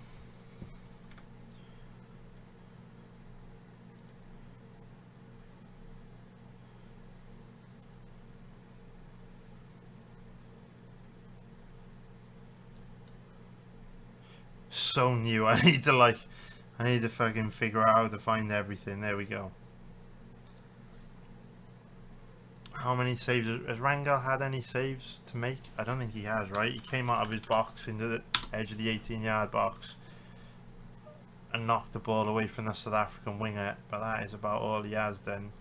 So new. I need to fucking figure out how to find everything. There we go. How many saves? Has Rangel had any saves to make? I don't think he has, right? He came out of his box into the edge of the 18-yard box and knocked the ball away from the South African winger, but that is about all he has done.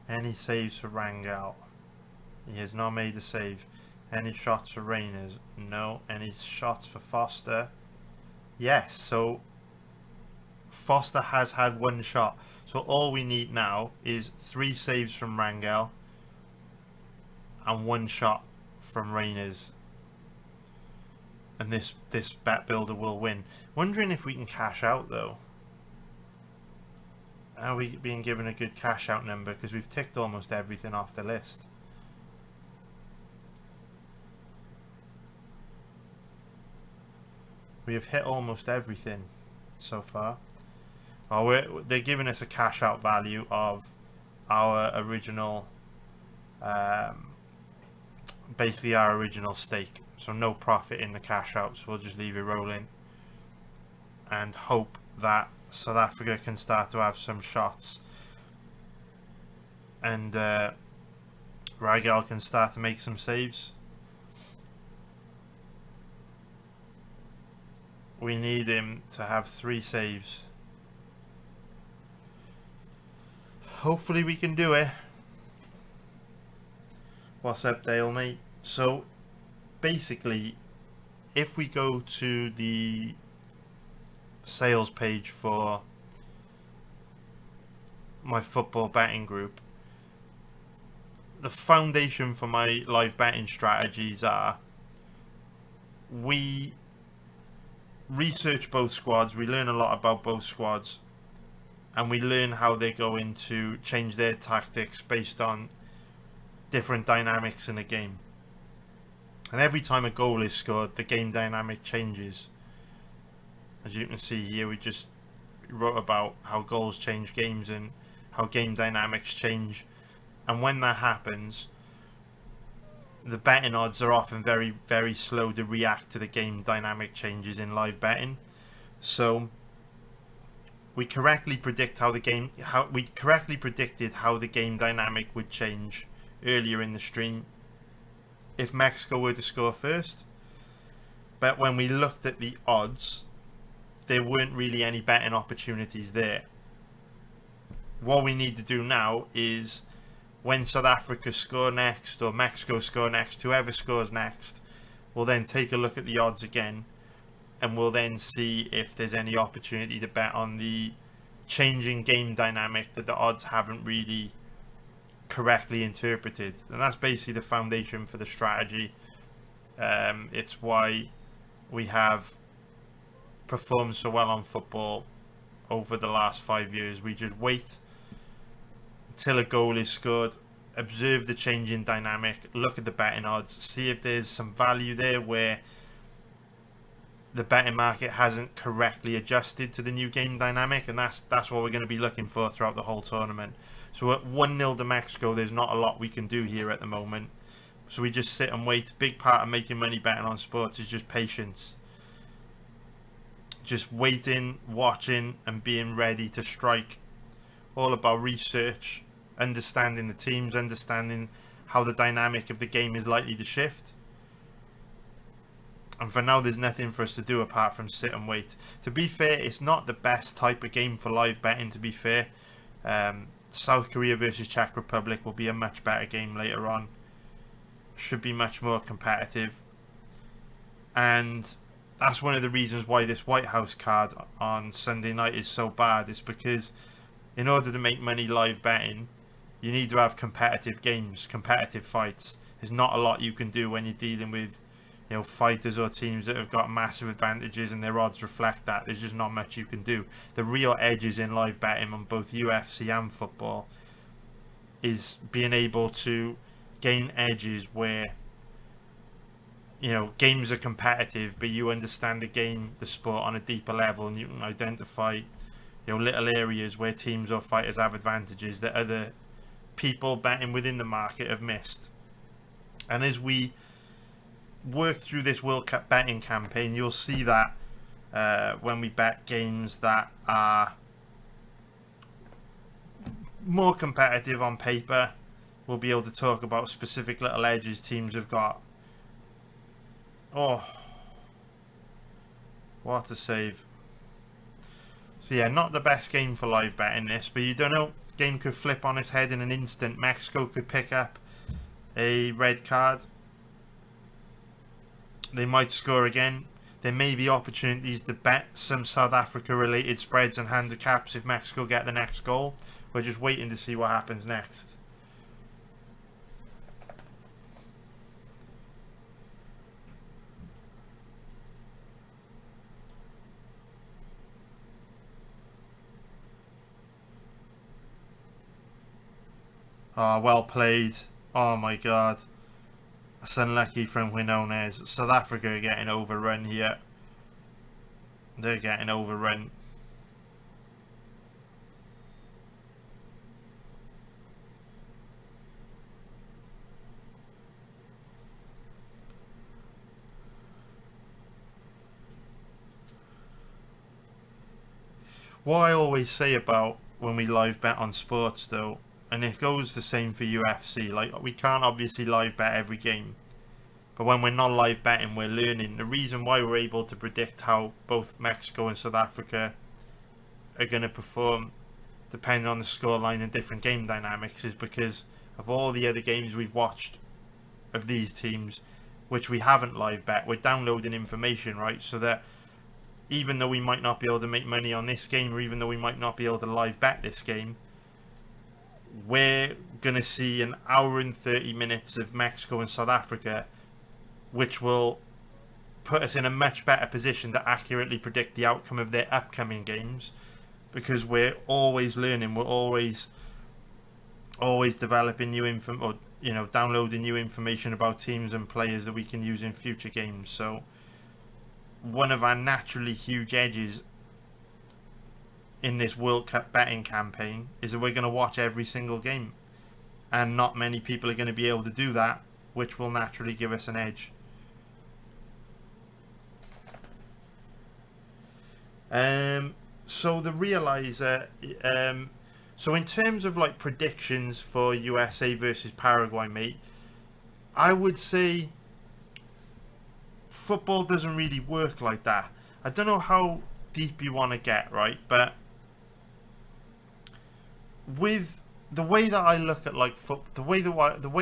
Any saves for Rangel? He has not made a save. Any shots for Rangers? No. Any shots for Foster? Yes. So Foster has had one shot. So all we need now is 3 saves from Rangel and 1 shot from Rangers. And this bet builder will win. Wondering if we can cash out though. Are we being given a good cash out number? Because we've ticked almost everything off the list. We have hit almost everything so far. Oh, they're giving us a cash out value of our original, basically our original stake. So no profit in the cash out, so we'll just leave it rolling and hope that South Africa can start to have some shots and Rangel can start to make some saves. We need him to have 3 saves. Hopefully we can do it. What's up, Dale, mate? So basically, if we go to the sales page for my football betting group, the foundation for my live betting strategies are: we research both squads, we learn a lot about both squads, and we learn how they're going to change their tactics based on different dynamics in a game. And every time a goal is scored, the game dynamic changes. As you can see here, we just wrote about how goals change games and how game dynamics change. And when that happens, the betting odds are often very, very slow to react to the game dynamic changes in live betting. So we correctly predicted how the game dynamic would change earlier in the stream if Mexico were to score first. But when we looked at the odds, there weren't really any betting opportunities there. What we need to do now is, when South Africa score next or Mexico score next, whoever scores next, we'll then take a look at the odds again, and we'll then see if there's any opportunity to bet on the changing game dynamic that the odds haven't really correctly interpreted. And that's basically the foundation for the strategy. It's why we have performed so well on football over the last 5 years. We just wait till a goal is scored, observe the change in dynamic, look at the betting odds, see if there's some value there where the betting market hasn't correctly adjusted to the new game dynamic, and that's what we're going to be looking for throughout the whole tournament. So at 1-0 to Mexico, there's not a lot we can do here at the moment. So we just sit and wait. Big part of making money betting on sports is just patience. Just waiting, watching, and being ready to strike. All about research, understanding the teams, understanding how the dynamic of the game is likely to shift. And for now, there's nothing for us to do apart from sit and wait. To be fair, it's not the best type of game for live betting, to be fair. South Korea versus Czech Republic will be a much better game later on. Should be much more competitive. And that's one of the reasons why this White House card on Sunday night is so bad. Is because in order to make money live betting, you need to have competitive games, competitive fights. There's not a lot you can do when you're dealing with, fighters or teams that have got massive advantages and their odds reflect that. There's just not much you can do. The real edges in live betting on both UFC and football is being able to gain edges where, games are competitive, but you understand the game, the sport on a deeper level, and you can identify, little areas where teams or fighters have advantages that other people betting within the market have missed. And as we work through this World Cup betting campaign, you'll see that when we bet games that are more competitive on paper, we'll be able to talk about specific little edges teams have got. Oh, what a save. So yeah, not the best game for live betting this, but you don't know, game could flip on its head in an instant. Mexico could pick up a red card. They might score again. There may be opportunities to bet some South Africa related spreads and handicaps if Mexico get the next goal. We're just waiting to see what happens next. Oh, well played. Oh my god. That's unlucky from Quinones. South Africa are getting overrun here. They're getting overrun. What I always say about when we live bet on sports though, and it goes the same for UFC, like we can't obviously live bet every game, but when we're not live betting, we're learning. The reason why we're able to predict how both Mexico and South Africa are going to perform depending on the scoreline and different game dynamics is because of all the other games we've watched of these teams, which we haven't live bet. We're downloading information, right? So that even though we might not be able to make money on this game, or even though we might not be able to live bet this game, we're going to see an hour and 30 minutes of Mexico and South Africa, which will put us in a much better position to accurately predict the outcome of their upcoming games, because we're always learning, we're always developing new info, or downloading new information about teams and players that we can use in future games. So one of our naturally huge edges in this World Cup betting campaign is that we're going to watch every single game, and not many people are going to be able to do that, which will naturally give us an edge. So the realizer, so in terms of like predictions for USA versus Paraguay, mate, I would say football doesn't really work like that. I don't know how deep you want to get, right? But with the way that I look at like the way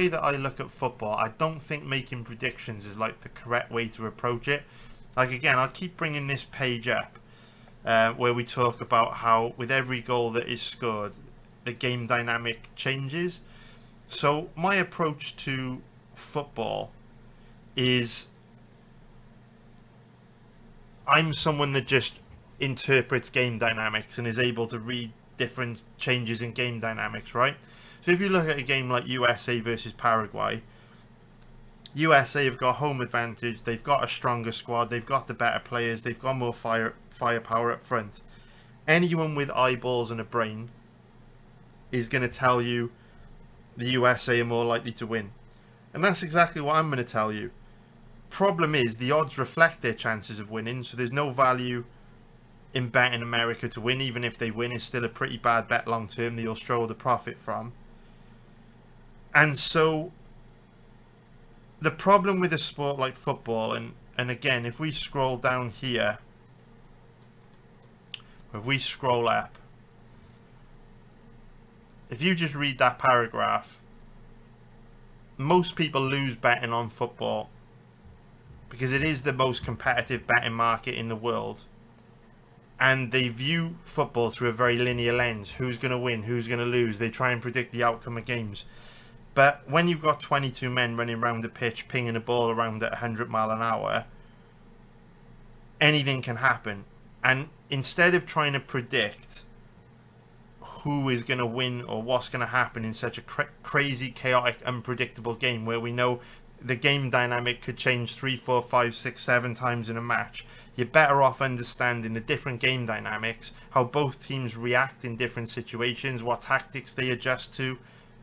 that I look at football, I don't think making predictions is like the correct way to approach it. Like again, I'll keep bringing this page up where we talk about how with every goal that is scored, the game dynamic changes. So my approach to football is I'm someone that just interprets game dynamics and is able to read different changes in game dynamics, right? So if you look at a game like USA versus Paraguay, USA have got home advantage, they've got a stronger squad, they've got the better players, they've got more firepower up front. Anyone with eyeballs and a brain is going to tell you the USA are more likely to win. And that's exactly what I'm going to tell you. Problem is, the odds reflect their chances of winning, so there's no value in betting America to win. Even if they win, it's still a pretty bad bet long term that you'll struggle to profit from. And so the problem with a sport like football, and again, if we scroll down here, if we scroll up, if you just read that paragraph, most people lose betting on football because it is the most competitive betting market in the world. And they view football through a very linear lens. Who's going to win? Who's going to lose? They try and predict the outcome of games. But when you've got 22 men running around the pitch, pinging a ball around at 100 mile an hour, anything can happen. And instead of trying to predict who is going to win or what's going to happen in such a crazy, chaotic, unpredictable game where we know the game dynamic could change 3, 4, 5, 6, 7 times in a match, you're better off understanding the different game dynamics, how both teams react in different situations, what tactics they adjust to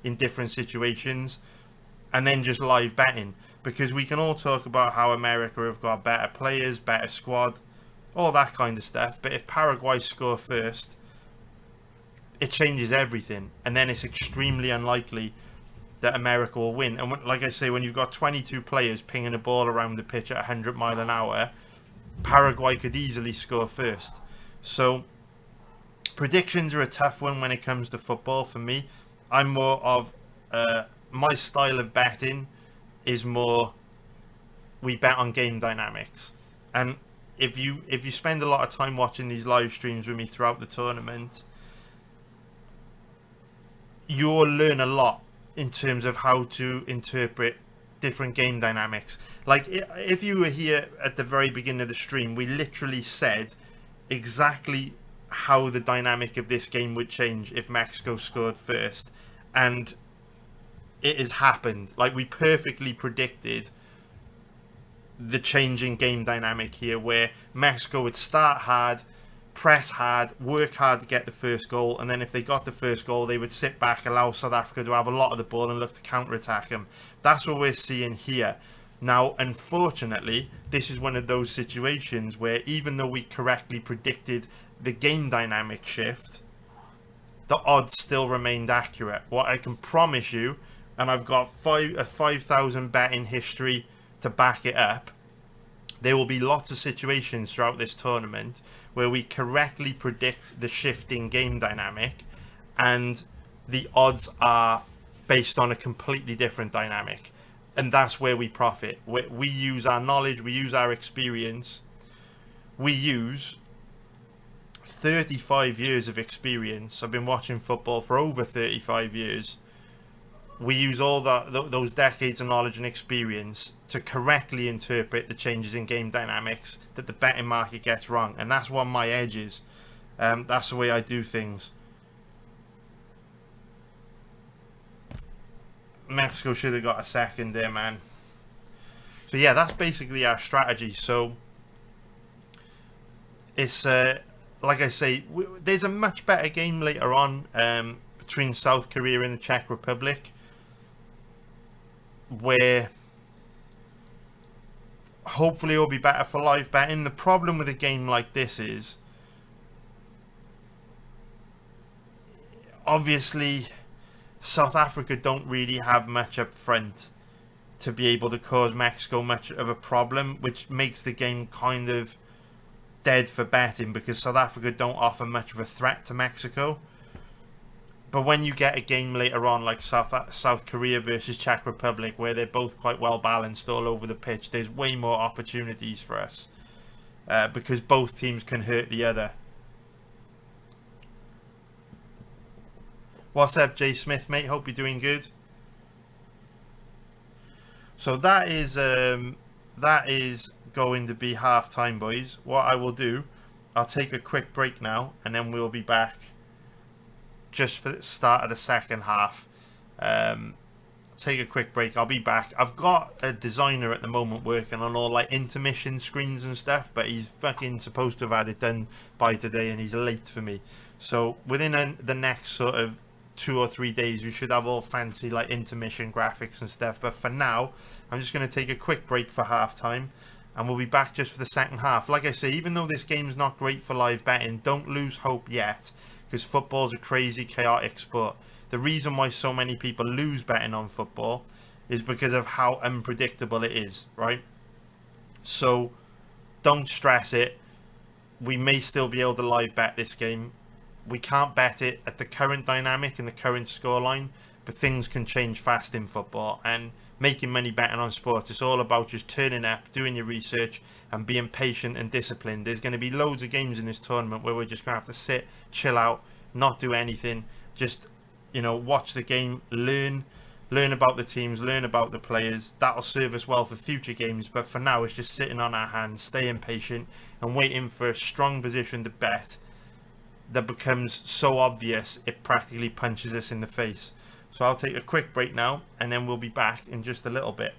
in different situations, and then just live betting. Because we can all talk about how America have got better players, better squad, all that kind of stuff, but if Paraguay score first, it changes everything, and then it's extremely unlikely that America will win. And like I say, when you've got 22 players pinging a ball around the pitch at 100 mile an hour, Paraguay could easily score first. So predictions are a tough one when it comes to football for me. I'm more of my style of betting is more we bet on game dynamics. And if you spend a lot of time watching these live streams with me throughout the tournament, you'll learn a lot in terms of how to interpret different game dynamics. Like if you were here at the very beginning of the stream, we literally said exactly how the dynamic of this game would change if Mexico scored first, and it has happened. Like, we perfectly predicted the changing game dynamic here, where Mexico would start hard, press hard, work hard to get the first goal, and then if they got the first goal, they would sit back, allow South Africa to have a lot of the ball and look to counter-attack them. That's what we're seeing here. Now, unfortunately, this is one of those situations where even though we correctly predicted the game dynamic shift, the odds still remained accurate. What I can promise you, and I've got a 5,000 betting history to back it up, there will be lots of situations throughout this tournament where we correctly predict the shifting game dynamic and the odds are based on a completely different dynamic. And that's where we profit. We use our knowledge, we use our experience, we use 35 years of experience. I've been watching football for over 35 years. We use all those decades of knowledge and experience to correctly interpret the changes in game dynamics that the betting market gets wrong. And that's what my edge is. That's the way I do things. Mexico should have got a second there, man. So yeah, that's basically our strategy. So it's like I say, there's a much better game later on between South Korea and the Czech Republic, where hopefully it'll be better for live betting. The problem with a game like this is, obviously, South Africa don't really have much up front to be able to cause Mexico much of a problem, which makes the game kind of dead for betting because South Africa don't offer much of a threat to Mexico. But when you get a game later on like South Korea versus Czech Republic, where they're both quite well balanced all over the pitch, there's way more opportunities for us because both teams can hurt the other. What's up, Jay Smith, mate? Hope you're doing good. So that is going to be half time, boys. What I will do, I'll take a quick break now, and then we'll be back just for the start of the second half. Take a quick break. I'll be back. I've got a designer at the moment working on all like intermission screens and stuff, but he's fucking supposed to have had it done by today, and he's late for me. So within the next sort of 2 or 3 days, we should have all fancy like intermission graphics and stuff. But for now, I'm just going to take a quick break for half time, and we'll be back just for the second half. Like I say, even though this game's not great for live betting, don't lose hope yet, because football's a crazy, chaotic sport. The reason why so many people lose betting on football is because of how unpredictable it is, right? So don't stress it. We may still be able to live bet this game. We can't bet it at the current dynamic and the current scoreline, but things can change fast in football, and making money betting on sports. It's all about just turning up, doing your research, and being patient and disciplined. There's going to be loads of games in this tournament where we're just going to have to sit, chill out, not do anything, just watch the game, learn about the teams, learn about the players. That'll serve us well for future games, but for now it's just sitting on our hands, staying patient and waiting for a strong position to bet that becomes so obvious it practically punches us in the face. So I'll take a quick break now, and then we'll be back in just a little bit.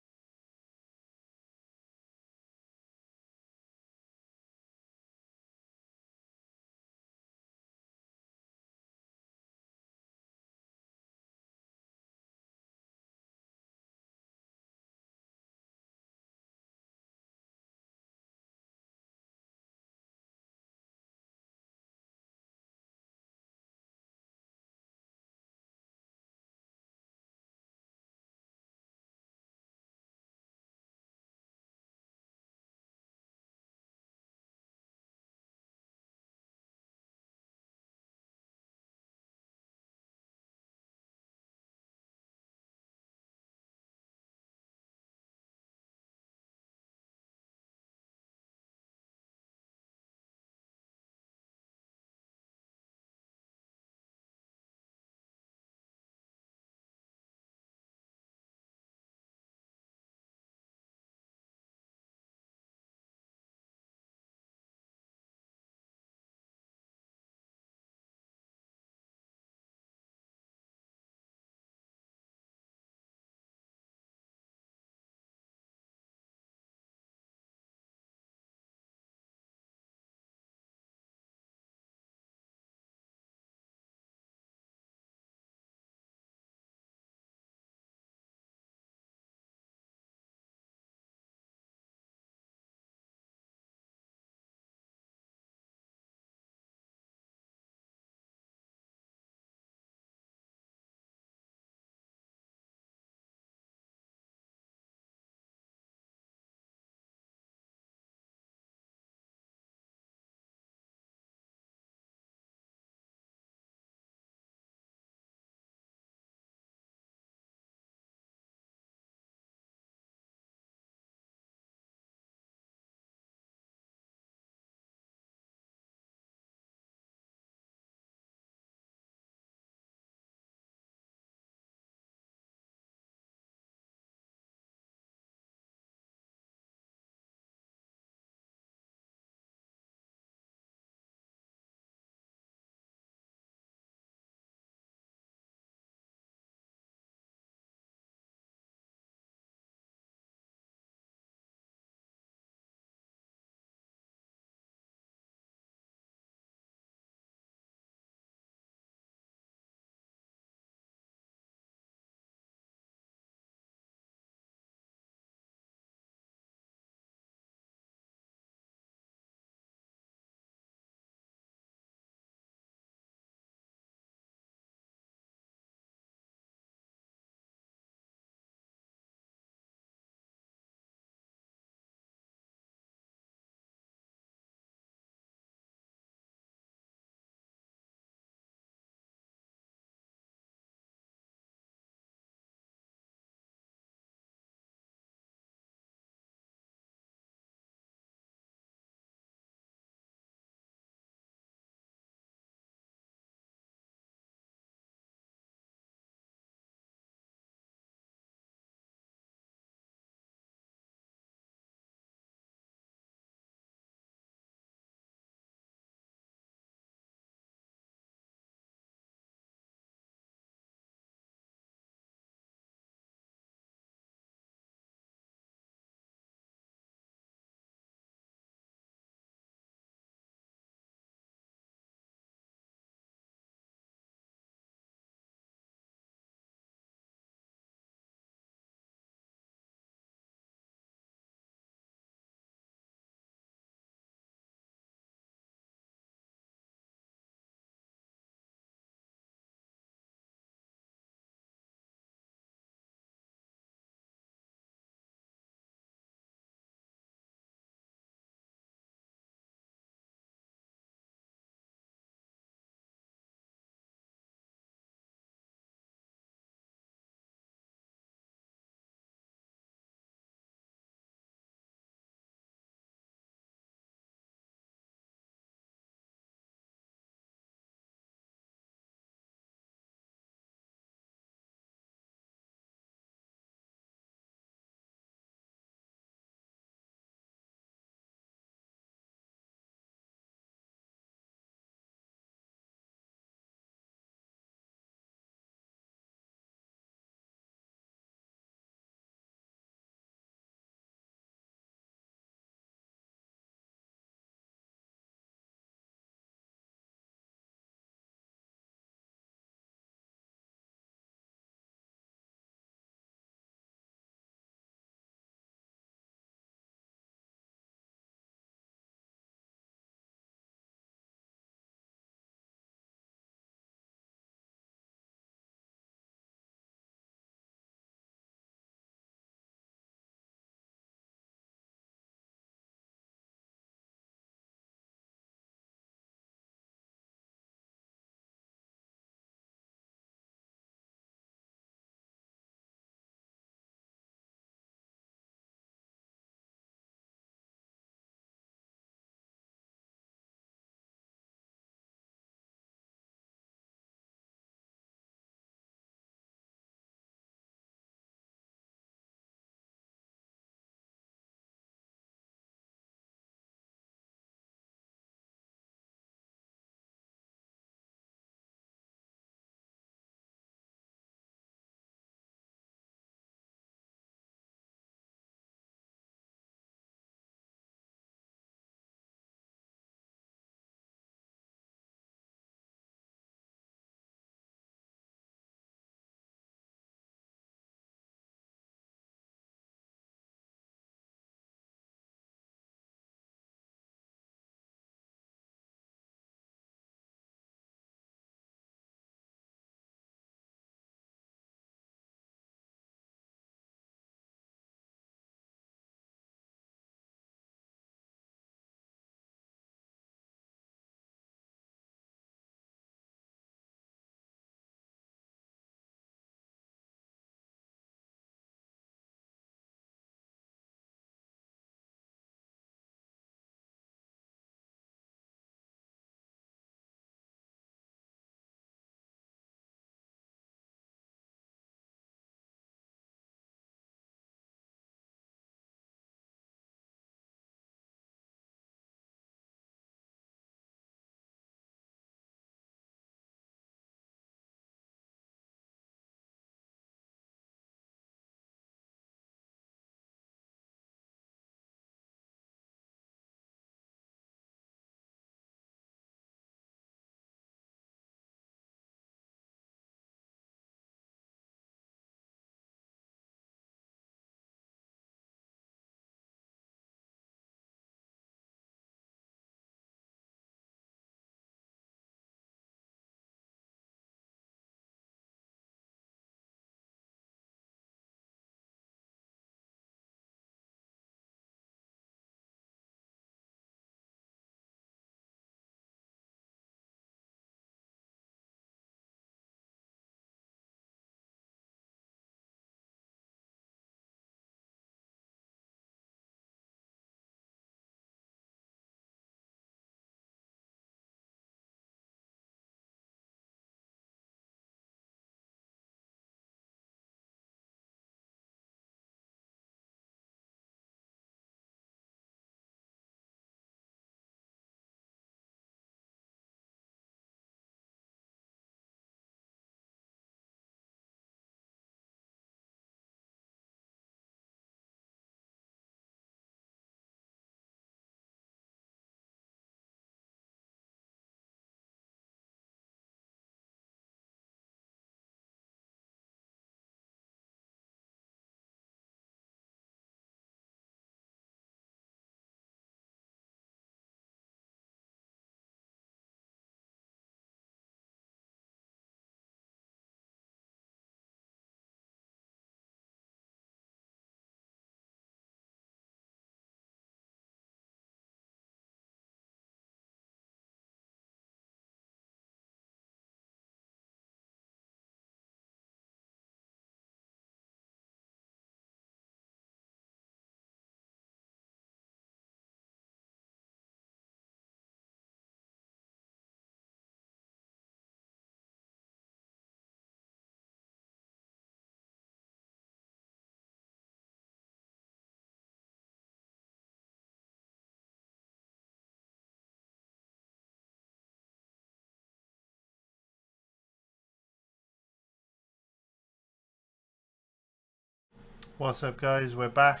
What's up, guys? We're back.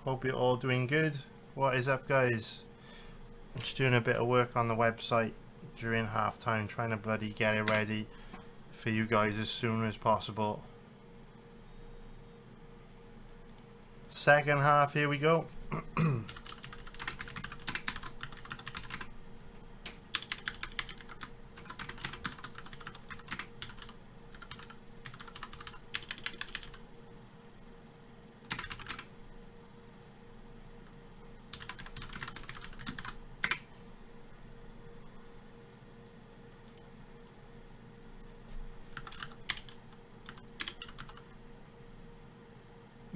Hope you're all doing good. What is up, guys? Just doing a bit of work on the website during half time, trying to bloody get it ready for you guys as soon as possible. Second half, here we go.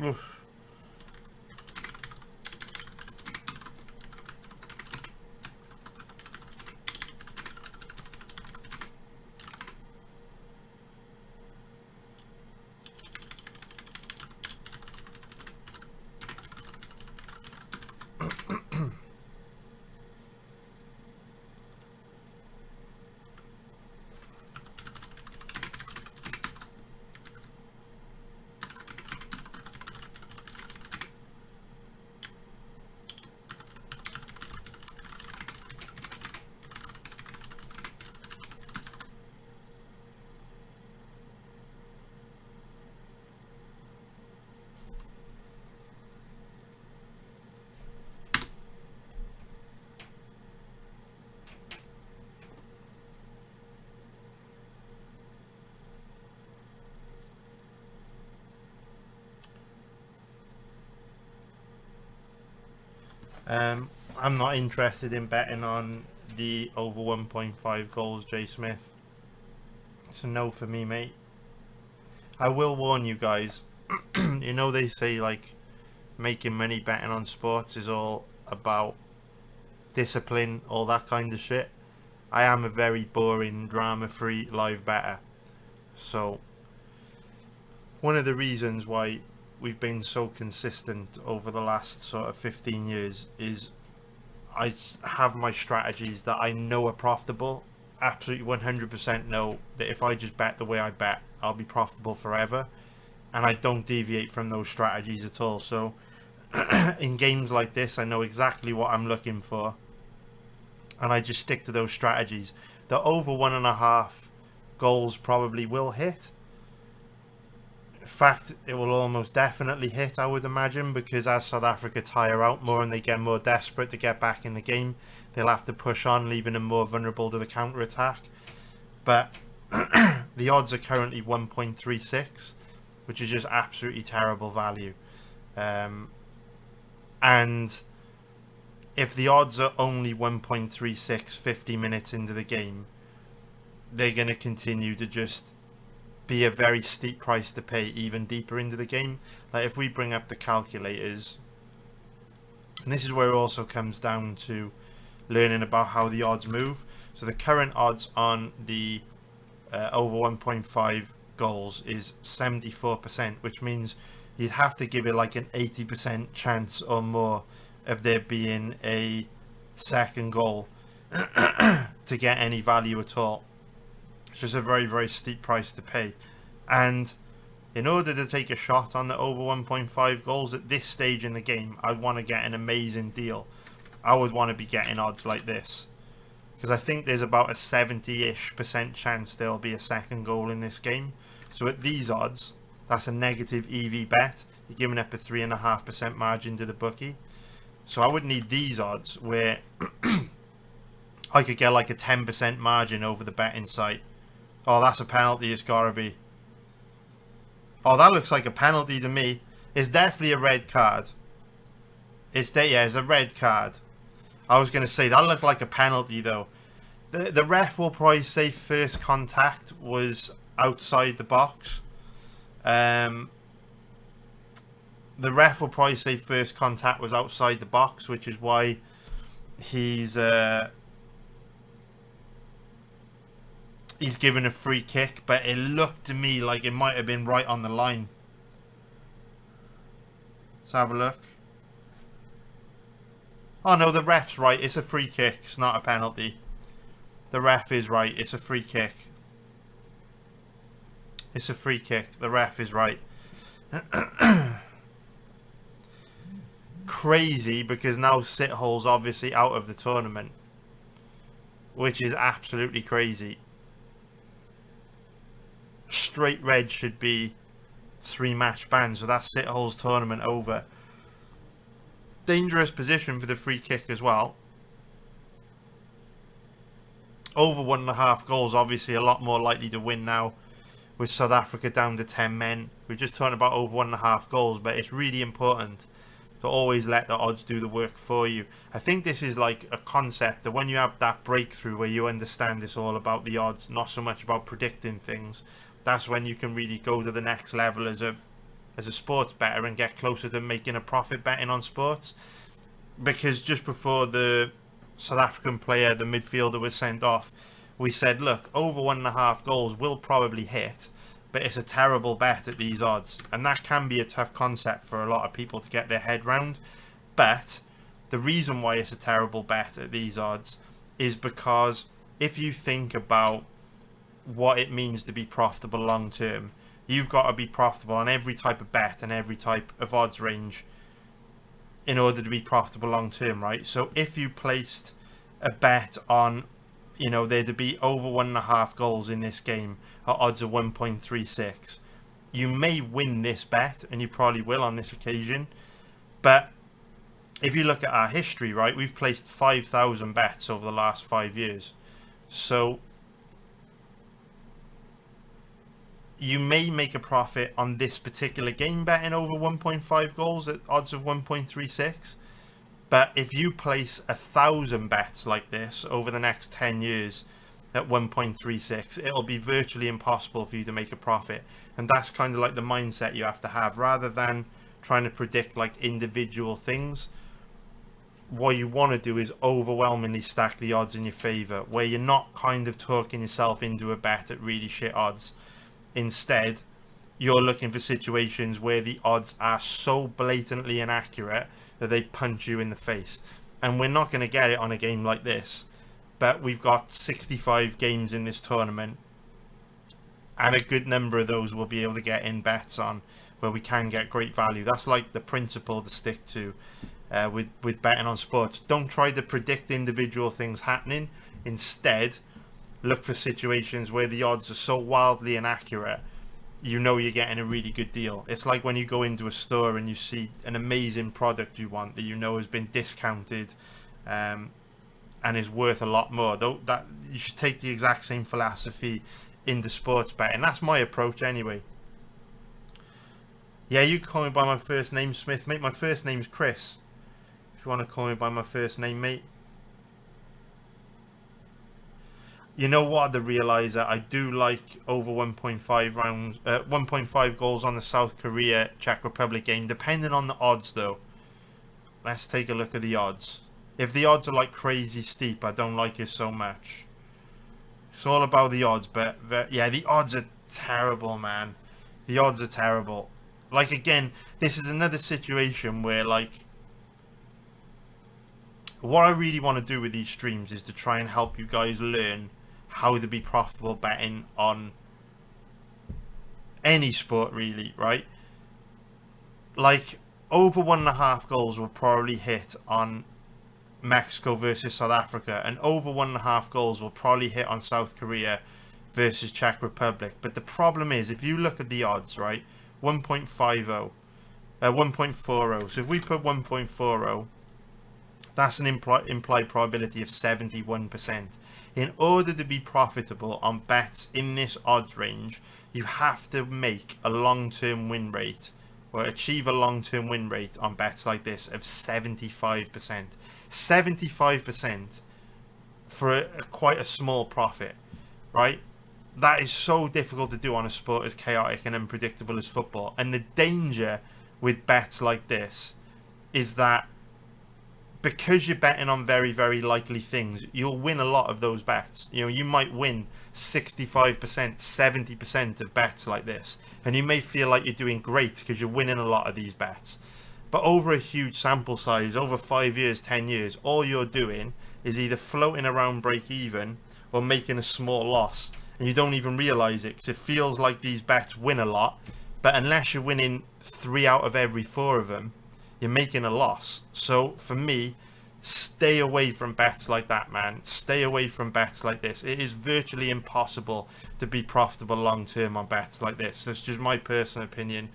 Oof. I'm not interested in betting on the over 1.5 goals, Jay Smith. It's a no for me, mate. I will warn you guys. You know they say like making money betting on sports is all about discipline, all that kind of shit. I am a very boring, drama-free live bettor. So one of the reasons why we've been so consistent over the last sort of 15 years is I have my strategies that I know are profitable. Absolutely 100% know that if I just bet the way I bet, I'll be profitable forever, and I don't deviate from those strategies at all. So in games like this, I know exactly what I'm looking for, and I just stick to those strategies. The over 1.5 goals probably will hit. In fact, it will almost definitely hit, I would imagine, because as South Africa tire out more and they get more desperate to get back in the game, they'll have to push on, leaving them more vulnerable to the counter-attack. But the odds are currently 1.36, which is just absolutely terrible value. And if the odds are only 1.36 50 minutes into the game, they're going to continue to just be a very steep price to pay even deeper into the game. Like if we bring up the calculators, and this is where it also comes down to learning about how the odds move. So the current odds on the over 1.5 goals is 74%, which means you'd have to give it like an 80% chance or more of there being a second goal to get any value at all. It's just a very, very steep price to pay. And in order to take a shot on the over 1.5 goals at this stage in the game, I'd want to get an amazing deal. I would want to be getting odds like this, because I think there's about a 70-ish% chance there'll be a second goal in this game. So at these odds, that's a negative EV bet. You're giving up a 3.5% margin to the bookie. So I would need these odds where I could get like a 10% margin over the betting site. Oh, that's a penalty. It's gotta be. Oh, that looks like a penalty to me. It's definitely a red card. Yeah, it's a red card. I was gonna say that looked like a penalty though. The ref will probably say first contact was outside the box. The ref will probably say first contact was outside the box, which is why he's given a free kick, but it looked to me like it might have been right on the line. Let's have a look. Oh no, the ref's right. It's a free kick. It's not a penalty. The ref is right. It's a free kick. It's a free kick. The ref is right. Crazy, because now Sithol's obviously out of the tournament, which is absolutely crazy. Straight red should be 3-match ban, so that's Sithol's tournament over. Dangerous position for the free kick as well. Over 1.5 goals, obviously a lot more likely to win now with South Africa down to 10 men. We're just talking about over 1.5 goals, but it's really important to always let the odds do the work for you. I think this is like a concept that when you have that breakthrough where you understand it's all about the odds, not so much about predicting things, that's when you can really go to the next level as a sports bettor and get closer to making a profit betting on sports. Because just before the South African player, the midfielder, was sent off, we said, look, over 1.5 goals will probably hit, but it's a terrible bet at these odds. And that can be a tough concept for a lot of people to get their head round. But the reason why it's a terrible bet at these odds is because if you think about what it means to be profitable long term, you've got to be profitable on every type of bet and every type of odds range in order to be profitable long term, right? So if you placed a bet on, you know, there to be over 1.5 goals in this game at odds of 1.36, you may win this bet, and you probably will on this occasion. But if you look at our history, right, we've placed 5,000 bets over the last 5 years. So you may make a profit on this particular game betting over 1.5 goals at odds of 1.36. But if you place 1,000 bets like this over the next 10 years at 1.36, it'll be virtually impossible for you to make a profit. And that's kind of like the mindset you have to have. Rather than trying to predict like individual things, what you want to do is overwhelmingly stack the odds in your favor, where you're not kind of talking yourself into a bet at really shit odds. Instead, you're looking for situations where the odds are so blatantly inaccurate that they punch you in the face. And we're not going to get it on a game like this, but we've got 65 games in this tournament, and a good number of those we'll be able to get in bets on where we can get great value. That's like the principle to stick to with betting on sports. Don't try to predict individual things happening. Instead, look for situations where the odds are so wildly inaccurate, you know you're getting a really good deal. It's like when you go into a store and you see an amazing product you want that you know has been discounted and is worth a lot more. Though that you should take the exact same philosophy into sports betting. That's my approach anyway. Yeah, you can call me by my first name, Smith, mate. My first name's Chris. If you want to call me by my first name, mate. You know what, the realizer, I do like over 1.5 goals on the South Korea Czech Republic game, depending on the odds though. Let's take a look at the odds. If the odds are like crazy steep, I don't like it so much. It's all about the odds, but yeah, the odds are terrible, man. The odds are terrible. Like, again, this is another situation where, like, what I really want to do with these streams is to try and help you guys learn how to be profitable betting on any sport, really, right? Like, over 1.5 goals will probably hit on Mexico versus South Africa, and over 1.5 goals will probably hit on South Korea versus Czech Republic. But the problem is, if you look at the odds, right, 1.40, so if we put 1.40, that's an implied probability of 71%. In order to be profitable on bets in this odds range, you have to make a long-term win rate, or achieve a long-term win rate on bets like this of 75%. 75% for quite a small profit, right? That is so difficult to do on a sport as chaotic and unpredictable as football. And the danger with bets like this is that because you're betting on very, very likely things, you'll win a lot of those bets. You know, you might win 65%, 70% of bets like this. And you may feel like you're doing great because you're winning a lot of these bets. But over a huge sample size, over 5 years, 10 years, all you're doing is either floating around break even or making a small loss. And you don't even realize it because it feels like these bets win a lot. But unless you're winning 3 out of every 4 of them, you're making a loss. So for me, stay away from bets like that, man. Stay away from bets like this. It is virtually impossible to be profitable long term on bets like this. That's just my personal opinion.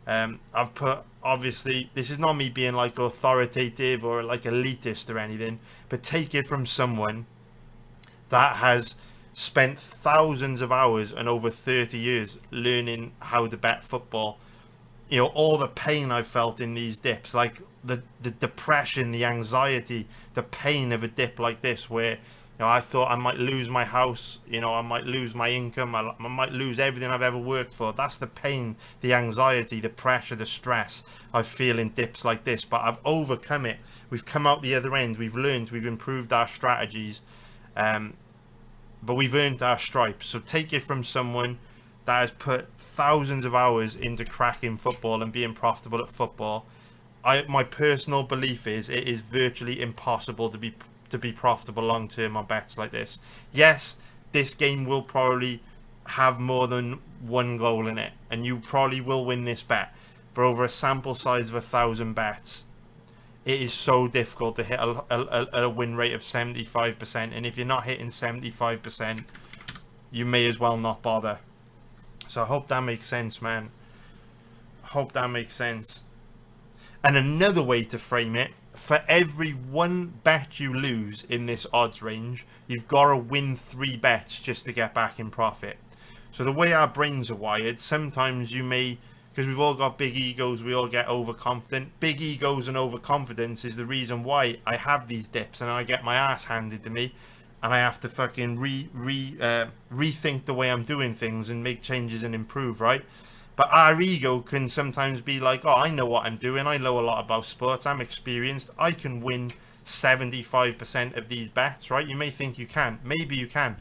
I've put, obviously, this is not me being like authoritative or like elitist or anything, but take it from someone that has spent thousands of hours and over 30 years learning how to bet football. You know, all the pain I've felt in these dips, like the depression, the anxiety, the pain of a dip like this, where, you know, I thought I might lose my house, you know, I might lose my income, I might lose everything I've ever worked for. That's the pain, the anxiety, the pressure, the stress I feel in dips like this. But I've overcome it. We've come out the other end. We've learned. We've improved our strategies. But we've earned our stripes. So take it from someone that has put thousands of hours into cracking football and being profitable at football. My personal belief is it is virtually impossible to be profitable long term on bets like this. Yes, this game will probably have more than one goal in it, and you probably will win this bet. But over a sample size of 1,000 bets, it is so difficult to hit a win rate of 75%. And if you're not hitting 75%, you may as well not bother. So I hope that makes sense, man. I hope that makes sense. And another way to frame it, for every 1 bet you lose in this odds range, you've got to win 3 bets just to get back in profit. So the way our brains are wired, sometimes you may, because we've all got big egos, we all get overconfident. Big egos and overconfidence is the reason why I have these dips and I get my ass handed to me, and I have to fucking rethink the way I'm doing things and make changes and improve, right? But our ego can sometimes be like, oh, I know what I'm doing. I know a lot about sports. I'm experienced. I can win 75% of these bets, right? You may think you can. Maybe you can.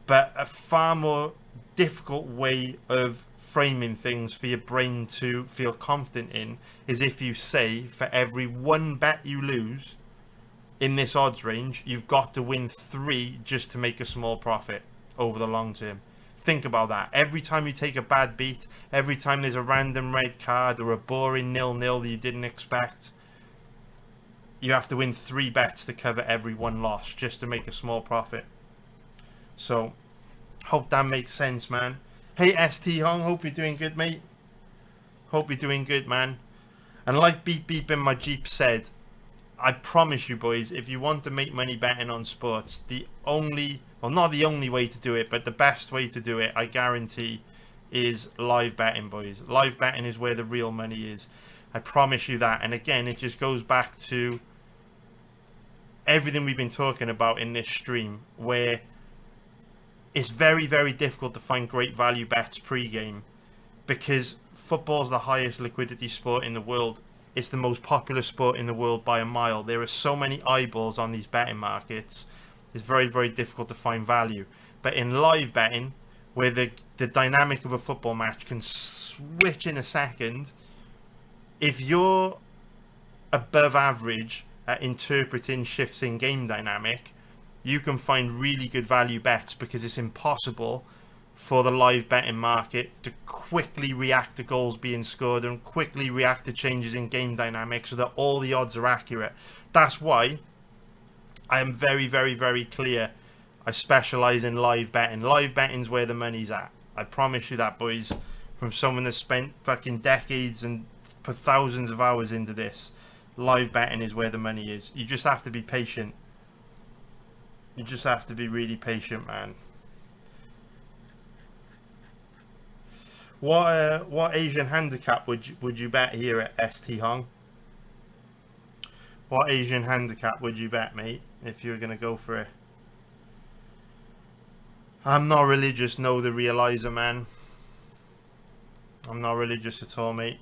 But a far more difficult way of framing things for your brain to feel confident in is if you say for every 1 bet you lose in this odds range, you've got to win 3 just to make a small profit over the long term. Think about that. Every time you take a bad beat, every time there's a random red card or a boring 0-0 that you didn't expect, you have to win 3 bets to cover every 1 loss just to make a small profit. So, hope that makes sense, man. Hey, ST Hong, hope you're doing good, mate. Hope you're doing good, man. And like Beep Beep in my Jeep said, I promise you, boys, if you want to make money betting on sports, the only, well, not the only way to do it, but the best way to do it, I guarantee, is live betting, boys. Live betting is where the real money is. I promise you that. And again, it just goes back to everything we've been talking about in this stream, where it's very, very difficult to find great value bets pre-game because football's the highest liquidity sport in the world. It's the most popular sport in the world by a mile. There are so many eyeballs on these betting markets. It's very, very difficult to find value. But in live betting, where the dynamic of a football match can switch in a second, if you're above average at interpreting shifts in game dynamic, you can find really good value bets because it's impossible for the live betting market to quickly react to goals being scored and quickly react to changes in game dynamics so that all the odds are accurate. That's why I am very, very, very clear. I specialize in live betting. Live betting's where the money's at. I promise you that, boys. From someone that spent fucking decades and put thousands of hours into this, live betting is where the money is. You just have to be patient. You just have to be really patient, man. What Asian handicap would you bet here at ST Hong? What Asian handicap would you bet, mate, if you were gonna go for it? I'm not religious, no, the realizer, man. I'm not religious at all, mate.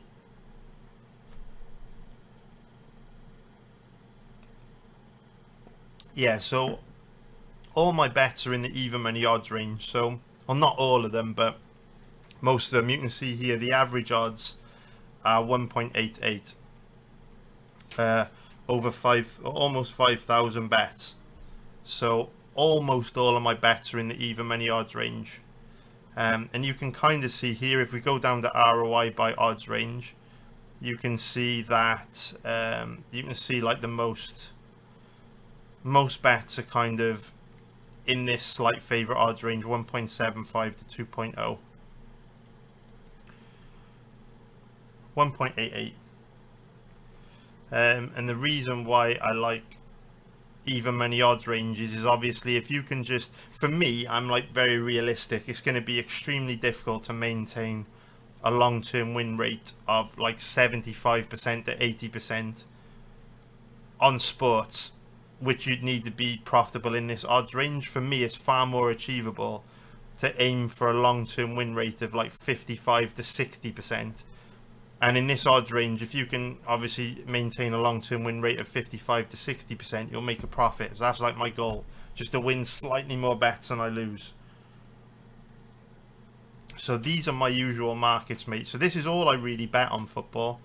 Yeah, so all my bets are in the even money odds range. So, well, not all of them, but most of them. You can see here the average odds are 1.88 over almost 5,000 bets. So almost all of my bets are in the even money odds range. And you can kind of see here, if we go down to ROI by odds range, you can see that you can see like the most bets are kind of in this slight favorite odds range, 1.75 to 2.0, 1.88. And the reason why I like even money odds ranges is obviously if you can just, for me, I'm like very realistic. It's going to be extremely difficult to maintain a long-term win rate of like 75% to 80% on sports, which you'd need to be profitable in this odds range. For me, it's far more achievable to aim for a long-term win rate of like 55 to 60%. And in this odds range, if you can obviously maintain a long-term win rate of 55 to 60%, you'll make a profit. So that's like my goal, just to win slightly more bets than I lose. So these are my usual markets, mate. So this is all I really bet on football.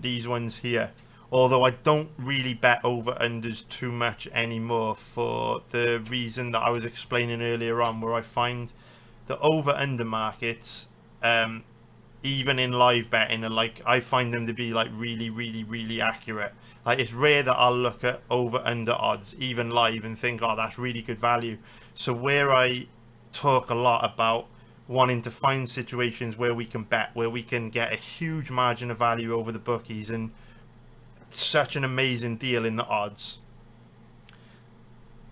These ones here. Although I don't really bet over-unders too much anymore for the reason that I was explaining earlier on, where I find the over-under markets, even in live betting, are like, I find them to be like really accurate. Like, it's rare that I'll look at over-under odds, even live, and think, oh, that's really good value. So where I talk a lot about wanting to find situations where we can bet, where we can get a huge margin of value over the bookies and such an amazing deal in the odds,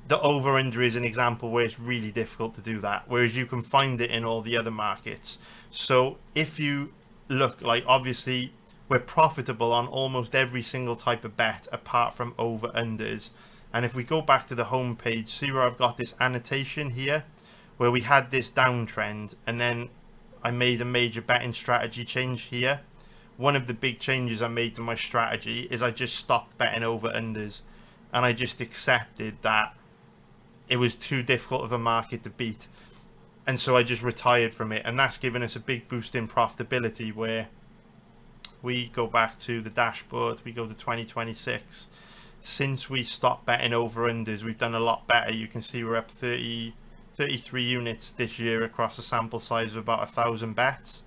the over-under is an example where it's really difficult to do that, whereas you can find it in all the other markets. So if you look, like, obviously we're profitable on almost every single type of bet apart from over-unders. And if we go back to the home page, see where I've got this annotation here, where we had this downtrend, and then I made a major betting strategy change here. One of the big changes I made to my strategy is I just stopped betting over-unders, and I just accepted that it was too difficult of a market to beat. And so I just retired from it, and that's given us a big boost in profitability, where we go back to the dashboard, we go to 2026. Since we stopped betting over-unders, we've done a lot better. You can see we're up 33 units this year across a sample size of about 1,000 bets.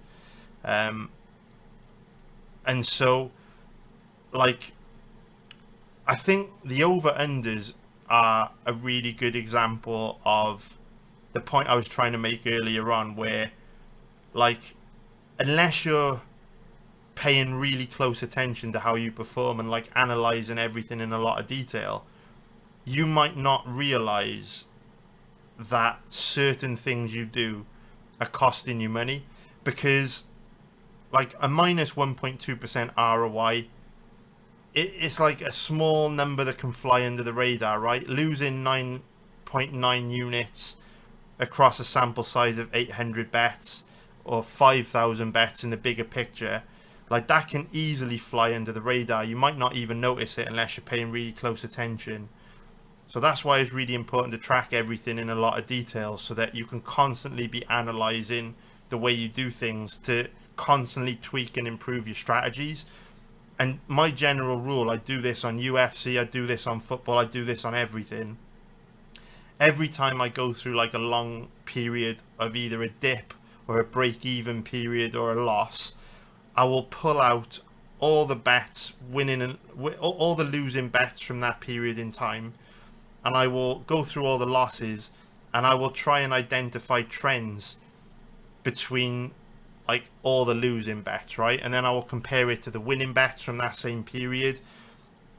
And so, like, I think the over-unders are a really good example of the point I was trying to make earlier on, where, like, unless you're paying really close attention to how you perform and, like, analyzing everything in a lot of detail, you might not realize that certain things you do are costing you money. Because, like, a minus 1.2% ROI, it's like a small number that can fly under the radar, right? Losing 9.9 units across a sample size of 800 bets or 5,000 bets in the bigger picture, like, that can easily fly under the radar. You might not even notice it unless you're paying really close attention. So that's why it's really important to track everything in a lot of detail, so that you can constantly be analyzing the way you do things to constantly tweak and improve your strategies. And my general rule, I do this on UFC, I do this on football, I do this on everything. Every time I go through like a long period of either a dip or a break-even period or a loss, I will pull out all the bets winning and all the losing bets from that period in time, and I will go through all the losses, and I will try and identify trends between like all the losing bets, right? And then I will compare it to the winning bets from that same period.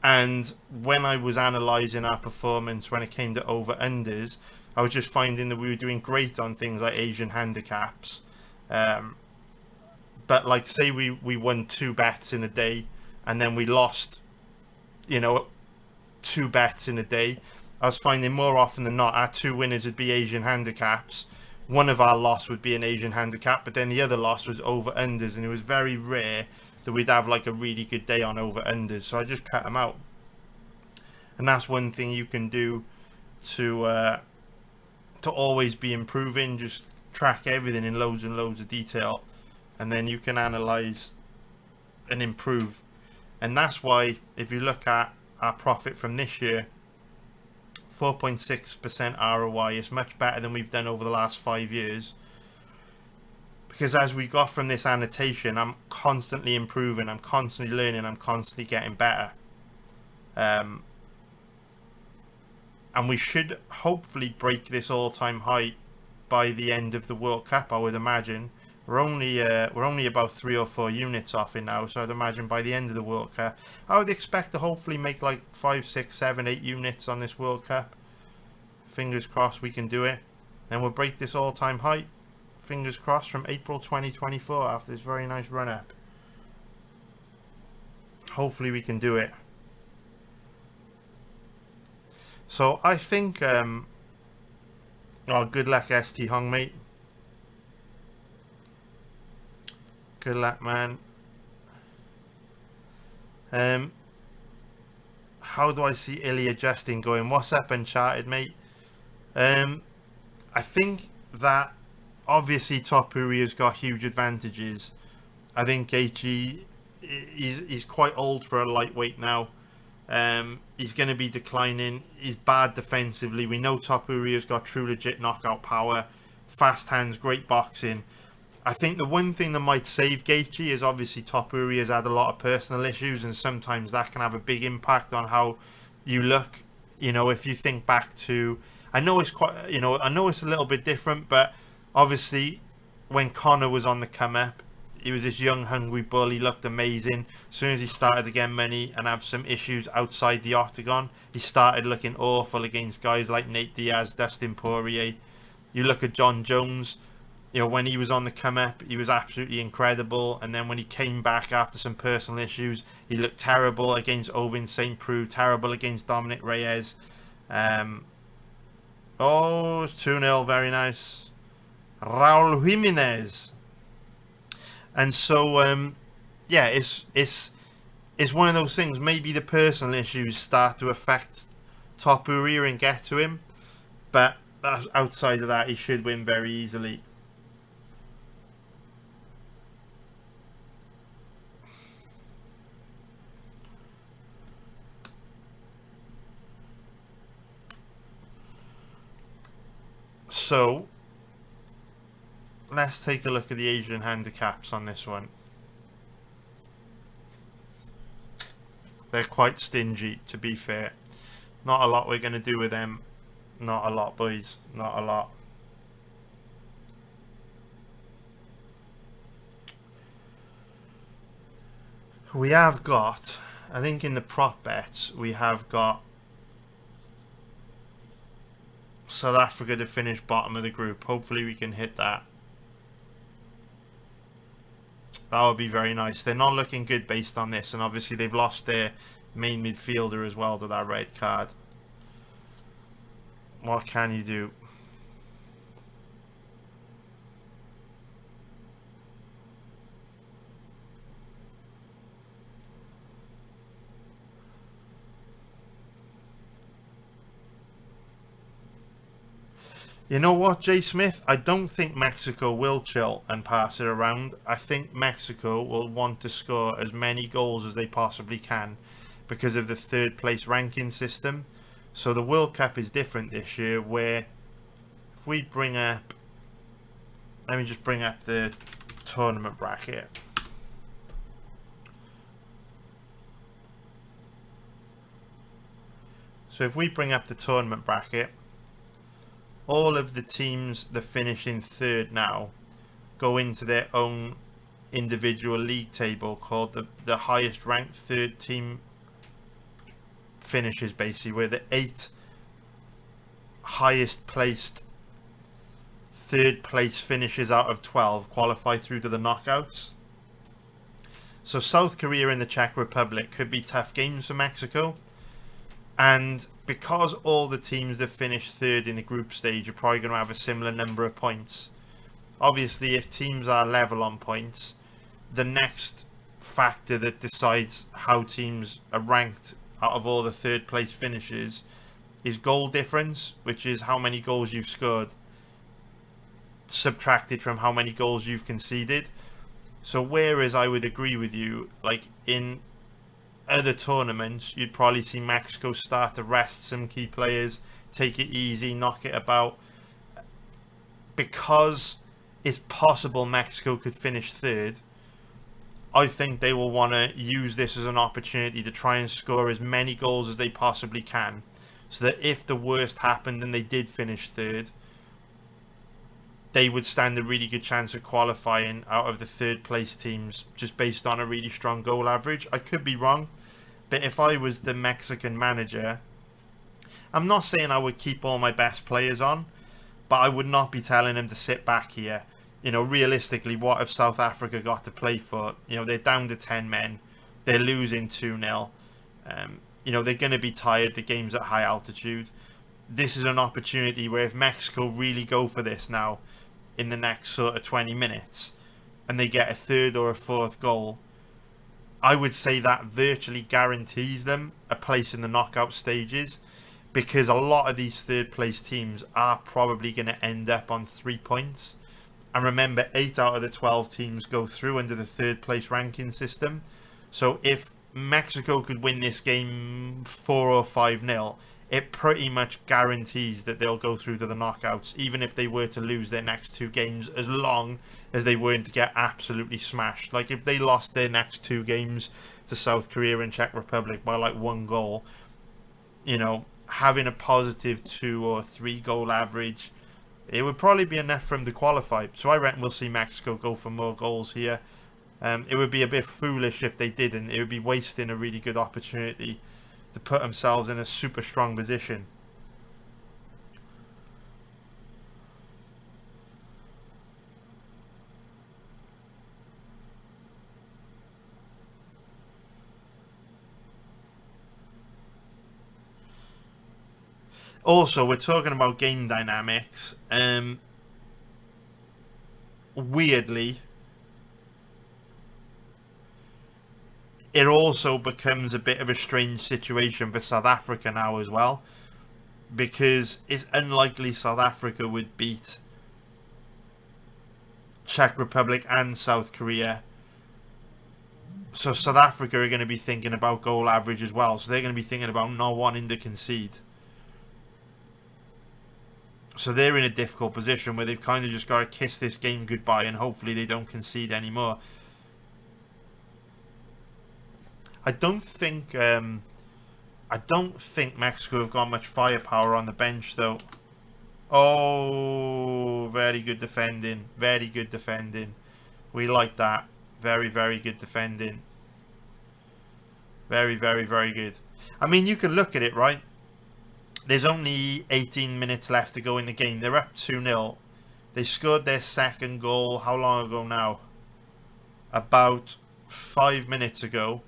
And when I was analysing our performance when it came to over-unders, I was just finding that we were doing great on things like Asian handicaps. But like, say we won 2 bets in a day, and then we lost, 2 bets in a day. I was finding more often than not, our 2 winners would be Asian handicaps. One of our loss would be an Asian handicap, but then the other loss was over-unders, and it was very rare that we'd have like a really good day on over-unders. So I just cut them out. And that's one thing you can do to always be improving. Just track everything in loads and loads of detail, and then you can analyze and improve. And that's why, if you look at our profit from this year, 4.6% ROI is much better than we've done over the last 5 years. because as we got from this annotation, I'm constantly improving, I'm constantly learning, I'm constantly getting better. And we should hopefully break this all-time high by the end of the World Cup, I would imagine. We're only about 3 or 4 units off it now, so I'd imagine by the end of the World Cup, I would expect to hopefully make like 5, 6, 7, 8 units on this World Cup. Fingers crossed we can do it. Then we'll break this all-time high. Fingers crossed, from April 2024 after this very nice run-up. Hopefully we can do it. So I think, oh, good luck, ST Hong, mate. Good luck, man. How do I see Ilya Justin going? What's up, Uncharted, mate? I think that obviously Topuria's got huge advantages. I think Gaethje, he's quite old for a lightweight now. He's going to be declining. He's bad defensively. We know Topuria's got true legit knockout power, fast hands, great boxing. I think the one thing that might save Gaethje is obviously Topuria's had a lot of personal issues, and sometimes that can have a big impact on how you look. You know, if you think back to, I know it's quite, you know, I know it's a little bit different, but obviously when Conor was on the come up, he was this young, hungry bull. He looked amazing. As soon as he started to get money and have some issues outside the octagon, he started looking awful against guys like Nate Diaz, Dustin Poirier. You look at John Jones, you know, when he was on the come up, he was absolutely incredible. And then when he came back after some personal issues, he looked terrible against Ovin St. Preux, terrible against Dominic Reyes. Oh, it's 2-0, very nice. Raul Jimenez. And so, yeah, it's one of those things. Maybe the personal issues start to affect Topuria and get to him, but outside of that, he should win very easily. So let's take a look at the Asian handicaps on this one. They're quite stingy, to be fair. Not a lot we're going to do with them. Not a lot, boys. Not a lot. We have got, I think in the prop bets, we have got South Africa to finish bottom of the group. Hopefully we can hit that. That would be very nice. They're not looking good based on this, and obviously they've lost their main midfielder as well to that red card. What can you do? You know what, Jay Smith? I don't think Mexico will chill and pass it around. I think Mexico will want to score as many goals as they possibly can because of the third place ranking system. So the World Cup is different this year, where if we bring up, let me just bring up the tournament bracket. So if we bring up the tournament bracket, all of the teams that finish in third now go into their own individual league table called the highest ranked third team finishes, basically, where the 8 highest placed third place finishes out of 12 qualify through to the knockouts. So South Korea and the Czech Republic could be tough games for Mexico. And because all the teams that finish third in the group stage are probably going to have a similar number of points, obviously if teams are level on points, the next factor that decides how teams are ranked out of all the third place finishes is goal difference, which is how many goals you've scored subtracted from how many goals you've conceded. So whereas I would agree with you, like in other tournaments, you'd probably see Mexico start to rest some key players, take it easy, knock it about. Because it's possible Mexico could finish third. I think they will want to use this as an opportunity to try and score as many goals as they possibly can, so that if the worst happened and they did finish third, they would stand a really good chance of qualifying out of the third place teams just based on a really strong goal average. I could be wrong, but if I was the Mexican manager, I'm not saying I would keep all my best players on, but I would not be telling them to sit back here. You know, realistically, what have South Africa got to play for? You know, they're down to 10 men. They're losing 2-0. You know, they're going to be tired. The game's at high altitude. This is an opportunity where if Mexico really go for this now in the next sort of 20 minutes and they get a third or a fourth goal, I would say that virtually guarantees them a place in the knockout stages, because a lot of these third place teams are probably going to end up on 3 points. And remember, 8 out of the 12 teams go through under the third place ranking system. So if Mexico could win this game 4 or 5-0, it pretty much guarantees that they'll go through to the knockouts, even if they were to lose their next 2 games, as long as they weren't to get absolutely smashed. Like if they lost their next 2 games to South Korea and Czech Republic by like 1 goal, you know, having a positive 2 or 3 goal average, it would probably be enough for them to qualify. So I reckon we'll see Mexico go for more goals here. It would be a bit foolish if they didn't. It would be wasting a really good opportunity to put themselves in a super strong position. Also, we're talking about game dynamics. Weirdly, it also becomes a bit of a strange situation for South Africa now as well, because it's unlikely South Africa would beat Czech Republic and South Korea. So South Africa are going to be thinking about goal average as well. So they're going to be thinking about not wanting to concede. So they're in a difficult position where they've kind of just got to kiss this game goodbye and hopefully they don't concede anymore. I don't think Mexico have got much firepower on the bench though. Oh, very good defending. Very good defending. We like that. Very, very good defending. Very, very, very good. I mean, you can look at it, right? There's only 18 minutes left to go in the game. They're up 2-0. They scored their second goal, how long ago now? About 5 minutes ago.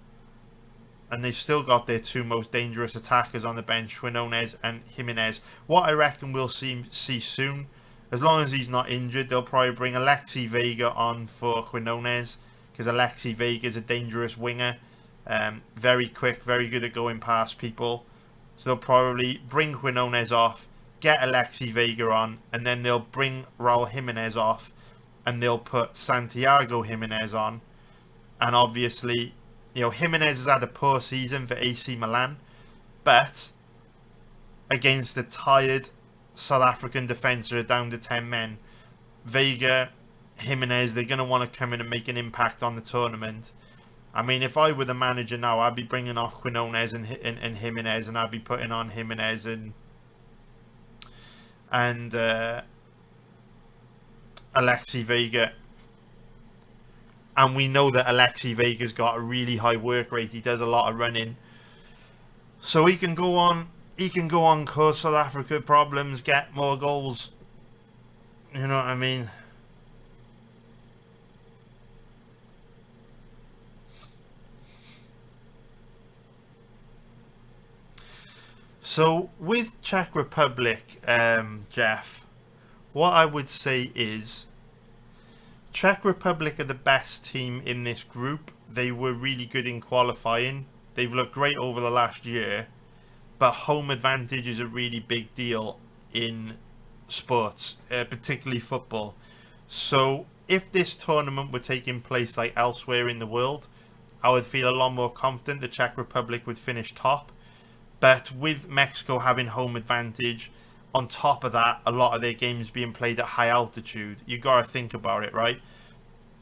And they've still got their 2 most dangerous attackers on the bench, Quinones and Jimenez. What I reckon we'll see soon, as long as he's not injured, they'll probably bring Alexi Vega on for Quinones, because Alexi Vega is a dangerous winger. Very quick, very good at going past people. So they'll probably bring Quinones off, get Alexi Vega on, and then they'll bring Raul Jimenez off, and they'll put Santiago Jimenez on. And obviously, you know, Jimenez has had a poor season for AC Milan, but against the tired South African defence who are down to 10 men, Vega, Jimenez, they're going to want to come in and make an impact on the tournament. I mean, if I were the manager now, I'd be bringing off Quinones and Jimenez, and I'd be putting on Jimenez and Alexi Vega. And we know that Alexi Vega's got a really high work rate. He does a lot of running, so he can go on. He can go on, cause South Africa problems, get more goals. You know what I mean? So with Czech Republic, Jeff, what I would say is Czech Republic are the best team in this group. They were really good in qualifying. They've looked great over the last year, but home advantage is a really big deal in sports, particularly football. So if this tournament were taking place like elsewhere in the world, I would feel a lot more confident the Czech Republic would finish top. But with Mexico having home advantage, on top of that, a lot of their games being played at high altitude. You got to think about it, right?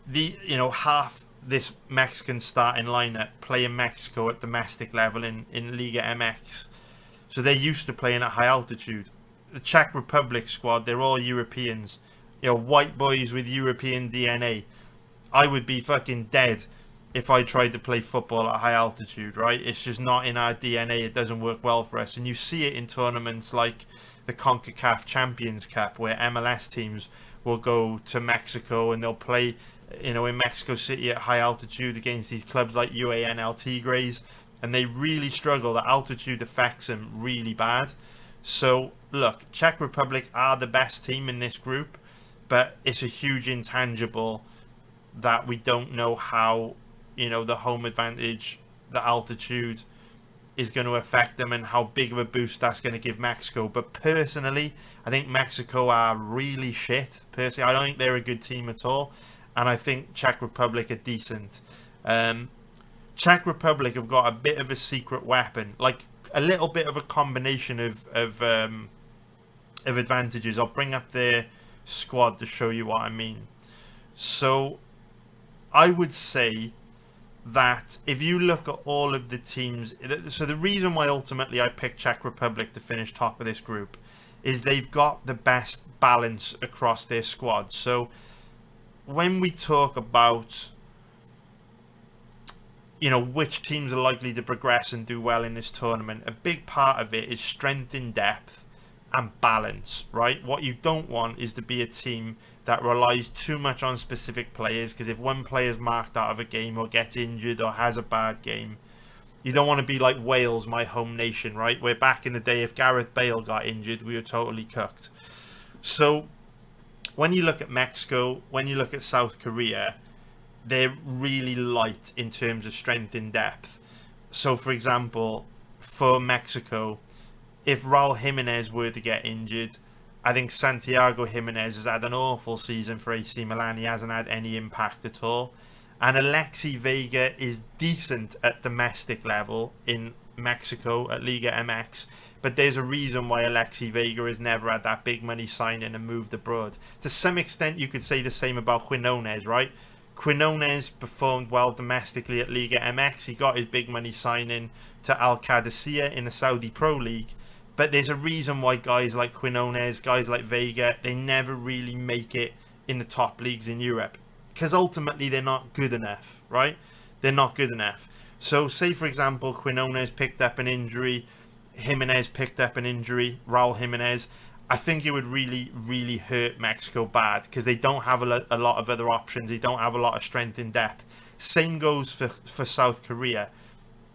Half this Mexican starting lineup play in Mexico at domestic level in Liga MX. So they're used to playing at high altitude. The Czech Republic squad, they're all Europeans. White boys with European DNA. I would be fucking dead if I tried to play football at high altitude, right? It's just not in our DNA. It doesn't work well for us. And you see it in tournaments like the CONCACAF Champions Cup, where MLS teams will go to Mexico and they'll play, in Mexico City at high altitude against these clubs like UANL Tigres, and they really struggle. The altitude affects them really bad. So, look, Czech Republic are the best team in this group, but it's a huge intangible that we don't know how, the home advantage, the altitude is going to affect them and how big of a boost that's going to give Mexico. But personally, I think Mexico are really shit. Personally, I don't think they're a good team at all. And I think Czech Republic are decent. Czech Republic have got a bit of a secret weapon, like a little bit of a combination of advantages. I'll bring up their squad to show you what I mean. So I would say that if you look at all of the teams, so the reason why ultimately I picked Czech Republic to finish top of this group is they've got the best balance across their squad. So when we talk about, which teams are likely to progress and do well in this tournament, a big part of it is strength in depth and balance, right? What you don't want is to be a team that relies too much on specific players, because if one player's marked out of a game or gets injured or has a bad game, you don't want to be like Wales, my home nation, right? Where back in the day, if Gareth Bale got injured, we were totally cooked. So when you look at Mexico, when you look at South Korea, they're really light in terms of strength in depth. So for example, for Mexico, if Raul Jimenez were to get injured, I think Santiago Jimenez has had an awful season for AC Milan. He hasn't had any impact at all. And Alexi Vega is decent at domestic level in Mexico at Liga MX. But there's a reason why Alexi Vega has never had that big money signing and moved abroad. To some extent, you could say the same about Quinones, right? Quinones performed well domestically at Liga MX. He got his big money signing to Al Qadisiyah in the Saudi Pro League. But there's a reason why guys like Quinones, guys like Vega, they never really make it in the top leagues in Europe. Because ultimately they're not good enough, right? They're not good enough. So say, for example, Quinones picked up an injury, Jimenez picked up an injury, Raul Jimenez. I think it would really, really hurt Mexico bad, because they don't have a lot of other options. They don't have a lot of strength in depth. Same goes for South Korea.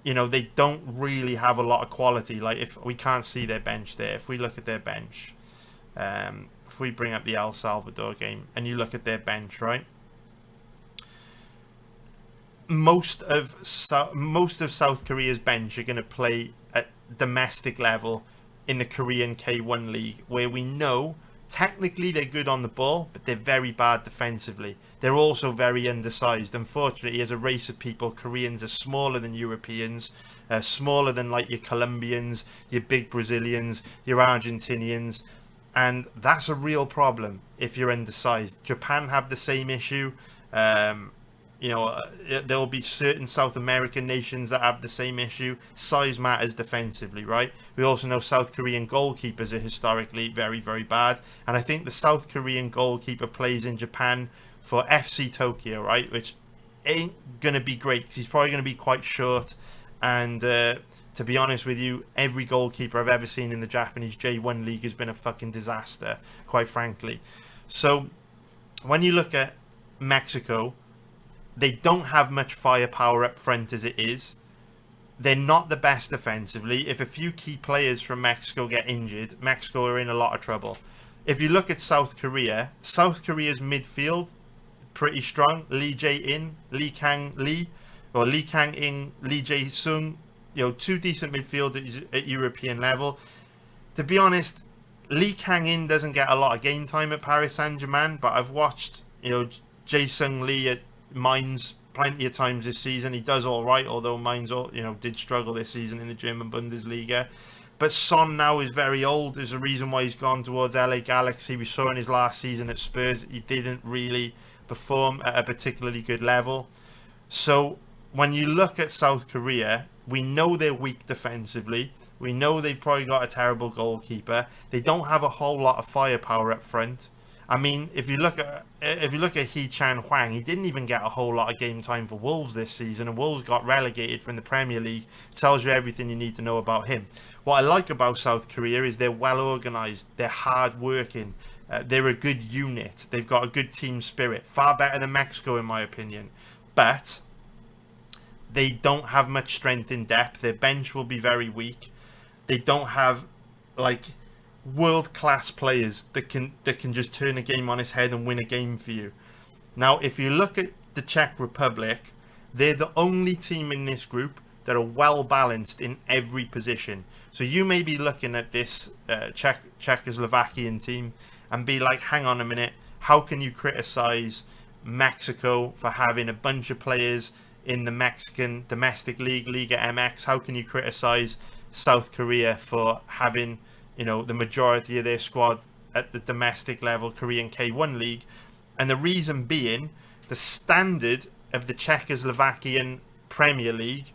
They don't really have a lot of quality. Like, if we can't see their bench there, if we look at their bench, if we bring up the El Salvador game and you look at their bench, right? Most of South Korea's bench are going to play at domestic level in the Korean K1 League, where we know technically they're good on the ball, but they're very bad defensively. They're also very undersized. Unfortunately, as a race of people, Koreans are smaller than Europeans, smaller than like your Colombians, your big Brazilians, your Argentinians, and that's a real problem if you're undersized. Japan have the same issue. There'll be certain South American nations that have the same issue. Size matters defensively, right? We also know South Korean goalkeepers are historically very, very bad. And I think the South Korean goalkeeper plays in Japan for FC Tokyo, right? Which ain't going to be great, because he's probably going to be quite short. And to be honest with you, every goalkeeper I've ever seen in the Japanese J1 League has been a fucking disaster, quite frankly. So when you look at Mexico, they don't have much firepower up front as it is. They're not the best defensively. If a few key players from Mexico get injured, Mexico are in a lot of trouble. If you look at South Korea's midfield, pretty strong. Lee Jae-in, Lee Kang-lee, or Lee Kang-in, Lee Jae-sung, two decent midfielders at European level. To be honest, Lee Kang-in doesn't get a lot of game time at Paris Saint-Germain, but I've watched, Jae-sung Lee at Mainz plenty of times this season. He does all right, although Mainz did struggle this season in the German Bundesliga. But Son now is very old. There's a reason why he's gone towards LA Galaxy. We saw in his last season at Spurs, he didn't really perform at a particularly good level. So when you look at South Korea, we know they're weak defensively. We know they've probably got a terrible goalkeeper. They don't have a whole lot of firepower up front. I mean, if you look at Hee Chan Hwang, he didn't even get a whole lot of game time for Wolves this season, and Wolves got relegated from the Premier League. Tells you everything you need to know about him. What I like about South Korea is they're well organised, they're hard working, they're a good unit, they've got a good team spirit, far better than Mexico in my opinion. But they don't have much strength in depth. Their bench will be very weak. They don't have like world-class players that can just turn a game on its head and win a game for you. Now, if you look at the Czech Republic, they're the only team in this group that are well-balanced in every position. So you may be looking at this Czechoslovakian team and be like, hang on a minute, how can you criticize Mexico for having a bunch of players in the Mexican domestic league, Liga MX? How can you criticize South Korea for having, you know, the majority of their squad at the domestic level, Korean K1 league? And the reason being, the standard of the Czechoslovakian Premier League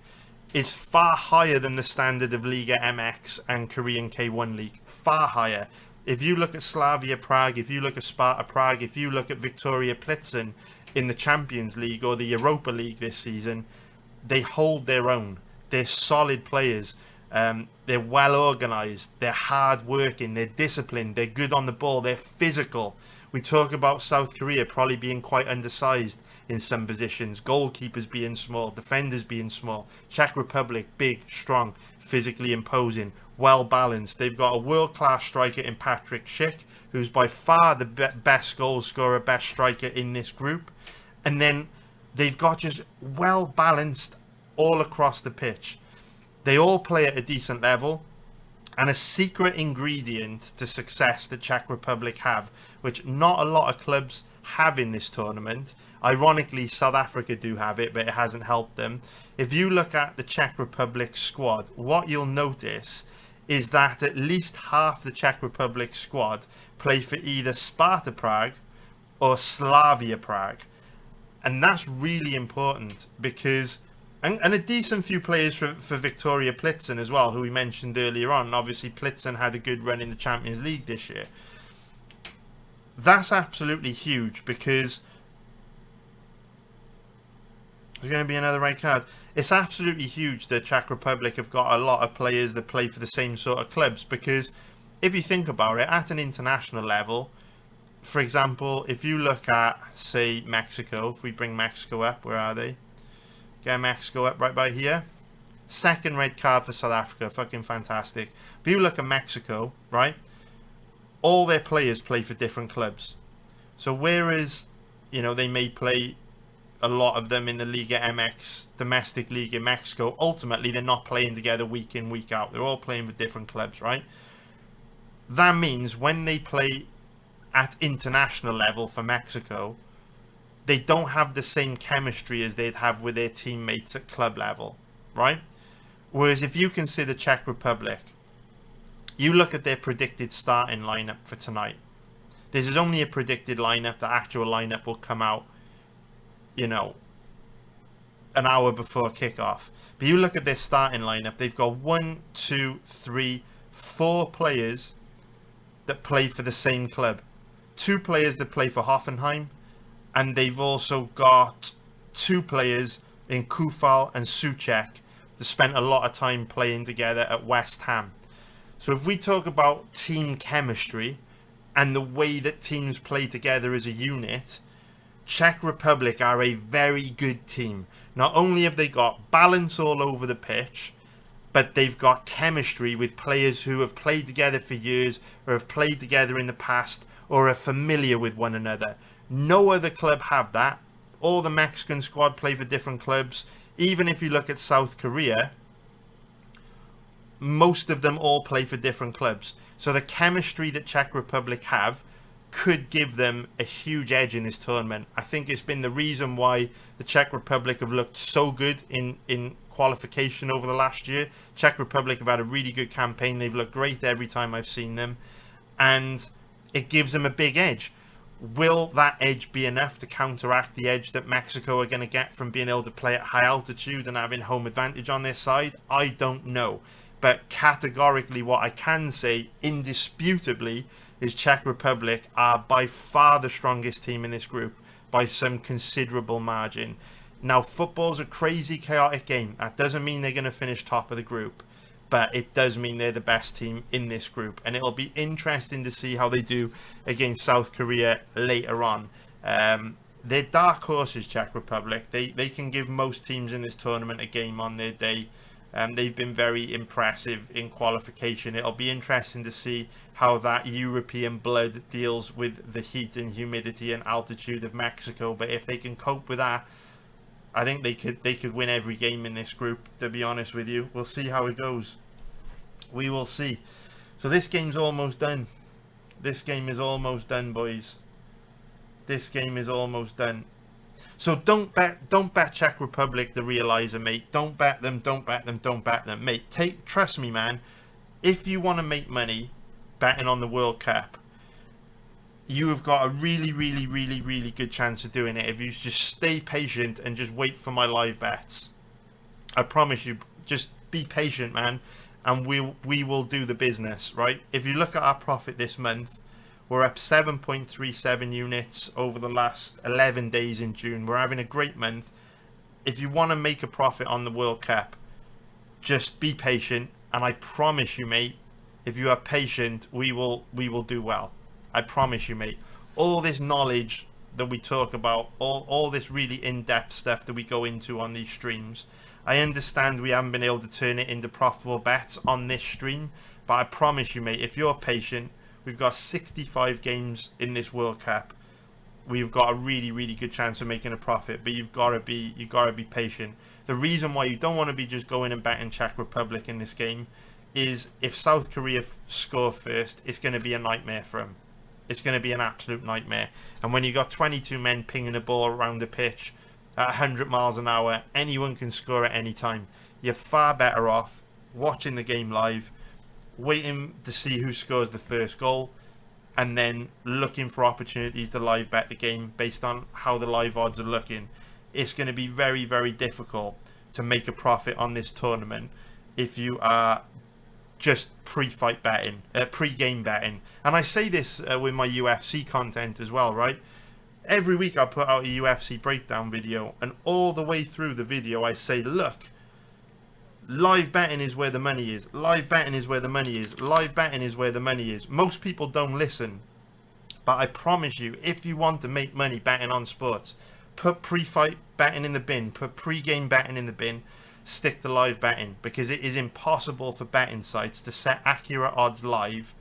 is far higher than the standard of Liga MX and Korean K1 league. Far higher. If you look at Slavia Prague, if you look at Sparta Prague, if you look at Victoria Plitzen in the Champions League or the Europa League this season, they hold their own. They're solid players. They're well organised. They're hard working. They're disciplined. They're good on the ball. They're physical. We talk about South Korea probably being quite undersized in some positions. Goalkeepers being small. Defenders being small. Czech Republic, big, strong, physically imposing, well balanced. They've got a world-class striker in Patrick Schick, who's by far the best goal scorer, best striker in this group. And then they've got just well balanced all across the pitch. They all play at a decent level. And a secret ingredient to success the Czech Republic have, which not a lot of clubs have in this tournament. Ironically, South Africa do have it, but it hasn't helped them. If you look at the Czech Republic squad, what you'll notice is that at least half the Czech Republic squad play for either Sparta Prague or Slavia Prague. And that's really important because... And a decent few players for Victoria Plitzen as well, who we mentioned earlier on. Obviously, Plitzen had a good run in the Champions League this year. That's absolutely huge because... There's going to be another red card. It's absolutely huge that Czech Republic have got a lot of players that play for the same sort of clubs, because if you think about it, at an international level, for example, if you look at, say, Mexico, if we bring Mexico up, where are they? Get Mexico up right by here. Second red card for South Africa. Fucking fantastic. If you look at Mexico, right, all their players play for different clubs. So whereas, you know, they may play a lot of them in the Liga MX domestic league in Mexico, ultimately they're not playing together week in, week out. They're all playing for different clubs, right? That means when they play at international level for Mexico, they don't have the same chemistry as they'd have with their teammates at club level, right? Whereas if you consider Czech Republic, you look at their predicted starting lineup for tonight. This is only a predicted lineup. The actual lineup will come out, you know, an hour before kickoff. But you look at their starting lineup, they've got 4 players that play for the same club. 2 players that play for Hoffenheim. And they've also got 2 players in Kufal and Souček that spent a lot of time playing together at West Ham. So if we talk about team chemistry and the way that teams play together as a unit, Czech Republic are a very good team. Not only have they got balance all over the pitch, but they've got chemistry with players who have played together for years or have played together in the past or are familiar with one another. No other club have that. All the Mexican squad play for different clubs. Even if you look at South Korea, most of them all play for different clubs. So the chemistry that Czech Republic have could give them a huge edge in this tournament. I think it's been the reason why the Czech Republic have looked so good in qualification over the last year. Czech Republic have had a really good campaign. They've looked great every time I've seen them, and it gives them a big edge. Will that edge be enough to counteract the edge that Mexico are going to get from being able to play at high altitude and having home advantage on their side? I don't know. But categorically, what I can say, indisputably, is Czech Republic are by far the strongest team in this group by some considerable margin. Now, football's a crazy, chaotic game. That doesn't mean they're going to finish top of the group, but it does mean they're the best team in this group. And it'll be interesting to see how they do against South Korea later on. They're dark horses, Czech Republic. They can give most teams in this tournament a game on their day. They've been very impressive in qualification. It'll be interesting to see how that European blood deals with the heat and humidity and altitude of Mexico. But if they can cope with that, I think they could win every game in this group, to be honest with you. We'll see how it goes. We will see. So this game's almost done. This game is almost done, boys. This game is almost done. So don't bet Czech Republic the realizer, mate. Don't bet them, mate. Trust me, man. If you want to make money betting on the World Cup, you have got a really good chance of doing it if you just stay patient and just wait for my live bets. I promise you, just be patient, man, and we will do the business, right? If you look at our profit this month, we're up 7.37 units over the last 11 days in June. We're having a great month. If you want to make a profit on the World Cup, just be patient, and I promise you, mate, if you are patient, we will do well. I promise you, mate. All this knowledge that we talk about, all this really in-depth stuff that we go into on these streams, I understand we haven't been able to turn it into profitable bets on this stream, but I promise you, mate, if you're patient, we've got 65 games in this World Cup. We've got a really good chance of making a profit, but you've got to be patient. The reason why you don't want to be just going and betting Czech Republic in this game is if South Korea score first, it's going to be a nightmare for them. It's going to be an absolute nightmare. And when you got 22 men pinging the ball around the pitch at 100 miles an hour, anyone can score at any time. You're far better off watching the game live, waiting to see who scores the first goal, and then looking for opportunities to live bet the game based on how the live odds are looking. It's going to be very difficult to make a profit on this tournament if you are just pre-fight betting, pre-game betting. And I say this with my UFC content as well, right? Every week I put out a UFC breakdown video, and all the way through the video I say, look, live betting is where the money is. Live betting is where the money is. Live betting is where the money is. Most people don't listen, but I promise you, if you want to make money betting on sports, put pre-fight betting in the bin, put pre-game betting in the bin, stick to live betting, because it is impossible for betting sites to set accurate odds live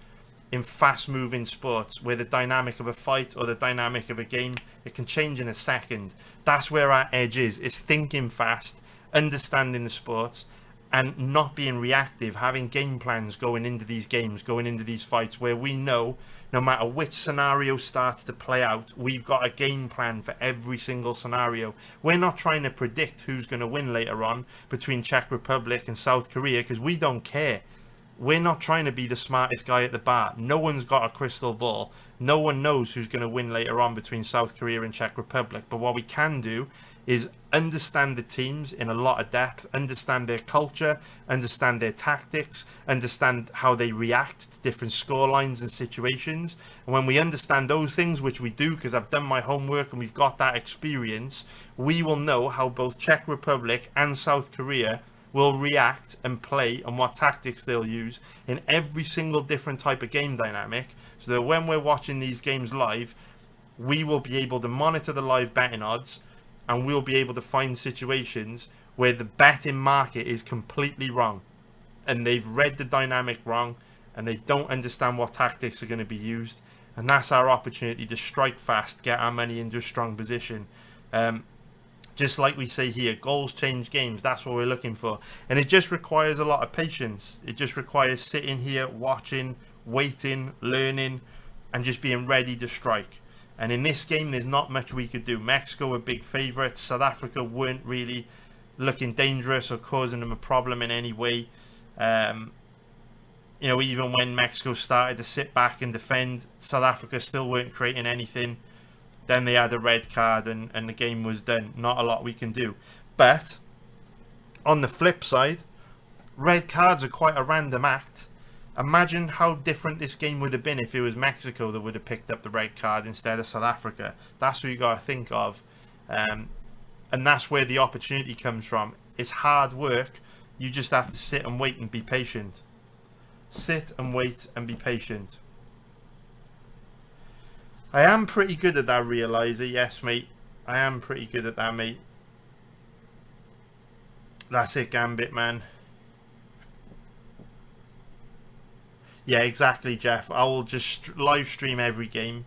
in fast-moving sports where the dynamic of a fight or the dynamic of a game, it can change in a second. That's where our edge is. It's thinking fast, understanding the sports, and not being reactive, having game plans going into these games, going into these fights, where we know no matter which scenario starts to play out, we've got a game plan for every single scenario. We're not trying to predict who's going to win later on between Czech Republic and South Korea, because we don't care. We're not trying to be the smartest guy at the bar. No one's got a crystal ball. No one knows who's going to win later on between South Korea and Czech Republic. But what we can do is understand the teams in a lot of depth, understand their culture, understand their tactics, understand how they react to different scorelines and situations. And when we understand those things, which we do because I've done my homework and we've got that experience, we will know how both Czech Republic and South Korea will react and play and what tactics they'll use in every single different type of game dynamic, so that when we're watching these games live, we will be able to monitor the live betting odds, and we'll be able to find situations where the betting market is completely wrong and they've read the dynamic wrong and they don't understand what tactics are going to be used. And that's our opportunity to strike fast, get our money into a strong position. Just like we say here, goals change games. That's what we're looking for. And it just requires a lot of patience. It just requires sitting here, watching, waiting, learning, and just being ready to strike. And in this game, there's not much we could do. Mexico were big favourites. South Africa weren't really looking dangerous or causing them a problem in any way. You know, even when Mexico started to sit back and defend, South Africa still weren't creating anything. Then they had a red card and the game was done. Not a lot we can do. But on the flip side, red cards are quite a random act. Imagine how different this game would have been if it was Mexico that would have picked up the red card instead of South Africa. That's what you got to think of. And that's where the opportunity comes from. It's hard work. You just have to sit and wait and be patient. Sit and wait and be patient. I am pretty good at that, Realizer. Yes, mate. I am pretty good at that, mate. That's it, Gambit, man. Yeah, exactly, Jeff. I will just live stream every game.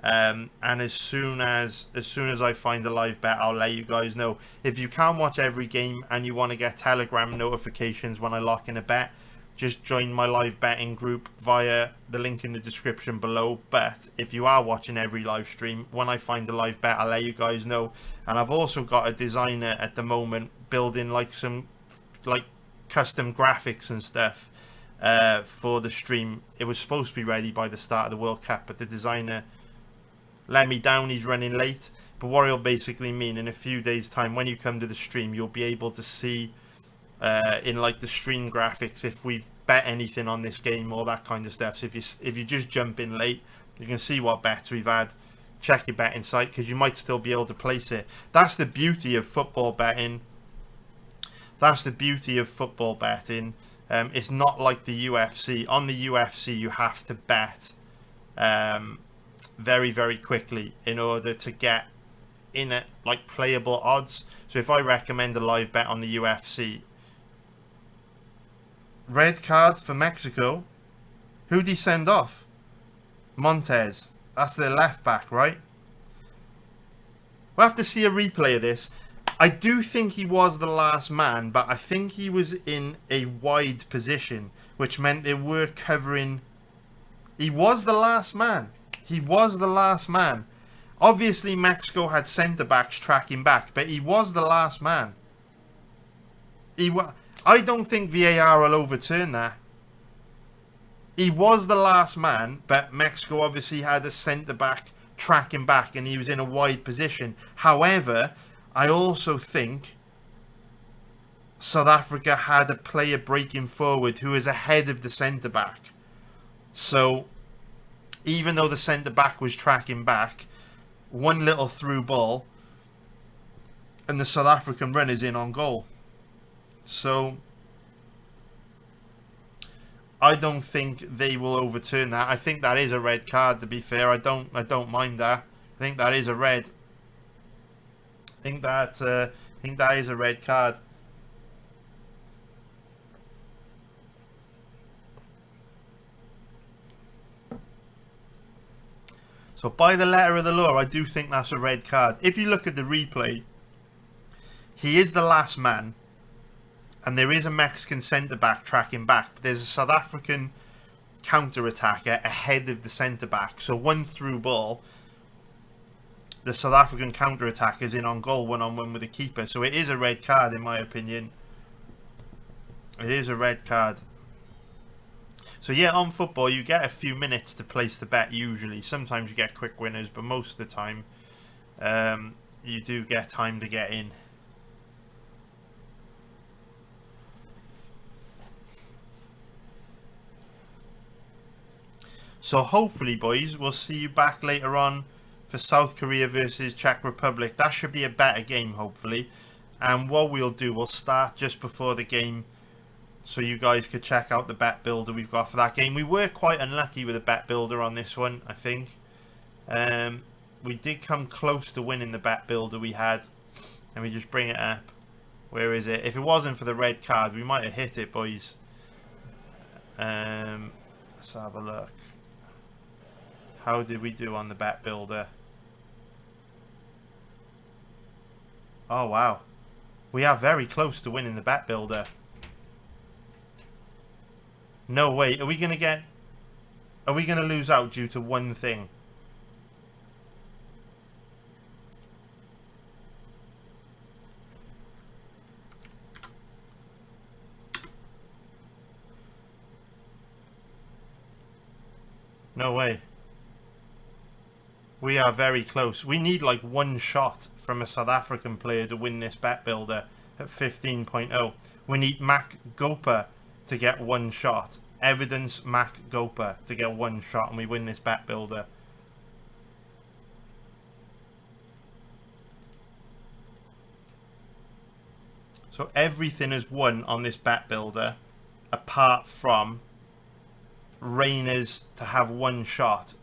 And as soon as I find a live bet, I'll let you guys know. If you can't watch every game and you want to get Telegram notifications when I lock in a bet, just join my live betting group via the link in the description below. But if you are watching every live stream, when I find a live bet, I'll let you guys know. And I've also got a designer at the moment building like some custom graphics and stuff for the stream. It was supposed to be ready by the start of the World Cup, but the designer let me down. He's running late. But what it'll basically mean, in a few days time when you come to the stream, you'll be able to see in like the stream graphics if we've bet anything on this game or that kind of stuff. So if you just jump in late, you can see what bets we've had. Check your betting site because you might still be able to place it. That's the beauty of football betting. That's the beauty of football betting. It's not like the UFC. On the UFC, you have to bet very, very quickly in order to get in at like playable odds. So if I recommend a live bet on the UFC, red card for Mexico, who'd he send off? Montez. That's their left back, right? We'll have to see a replay of this. I do think he was the last man, but I think he was in a wide position, which meant they were covering. He was the last man. He was the last man. Obviously, Mexico had centre-backs tracking back, but he was the last man. I don't think VAR will overturn that. He was the last man, but Mexico obviously had a centre-back tracking back, and he was in a wide position. However, I also think South Africa had a player breaking forward who is ahead of the centre-back. So, even though the centre-back was tracking back, one little through ball and the South African runner's in on goal. So, I don't think they will overturn that. I think that is a red card, to be fair. I don't mind that. I think that is a red. I think that is a red card. So by the letter of the law, I do think that's a red card. If you look at the replay, he is the last man, and there is a Mexican centre-back tracking back, but there's a South African counter-attacker ahead of the centre-back. So one through ball, the South African counter-attacker is in on goal one-on-one with the keeper. So it is a red card, in my opinion. It is a red card. So yeah, on football, you get a few minutes to place the bet usually. Sometimes you get quick winners, but most of the time, you do get time to get in. So hopefully, boys, we'll see you back later on for South Korea versus Czech Republic. That should be a better game, hopefully. And what we'll do, we'll start just before the game, so you guys could check out the bet builder we've got for that game. We were quite unlucky with a bet builder on this one, I think. We did come close to winning the bet builder we had. Let me just bring it up. Where is it? If it wasn't for the red card, we might have hit it, boys. Let's have a look. How did we do on the bet builder? Oh, wow. We are very close to winning the bet builder. No way. Are we going to lose out due to one thing? No way. We are very close. We need like one shot from a South African player to win this bet builder at 15.0. We need Mac Gopa to get one shot. Evidence Mac Gopa to get one shot and we win this bet builder. So everything is won on this bet builder apart from Reyners to have one shot.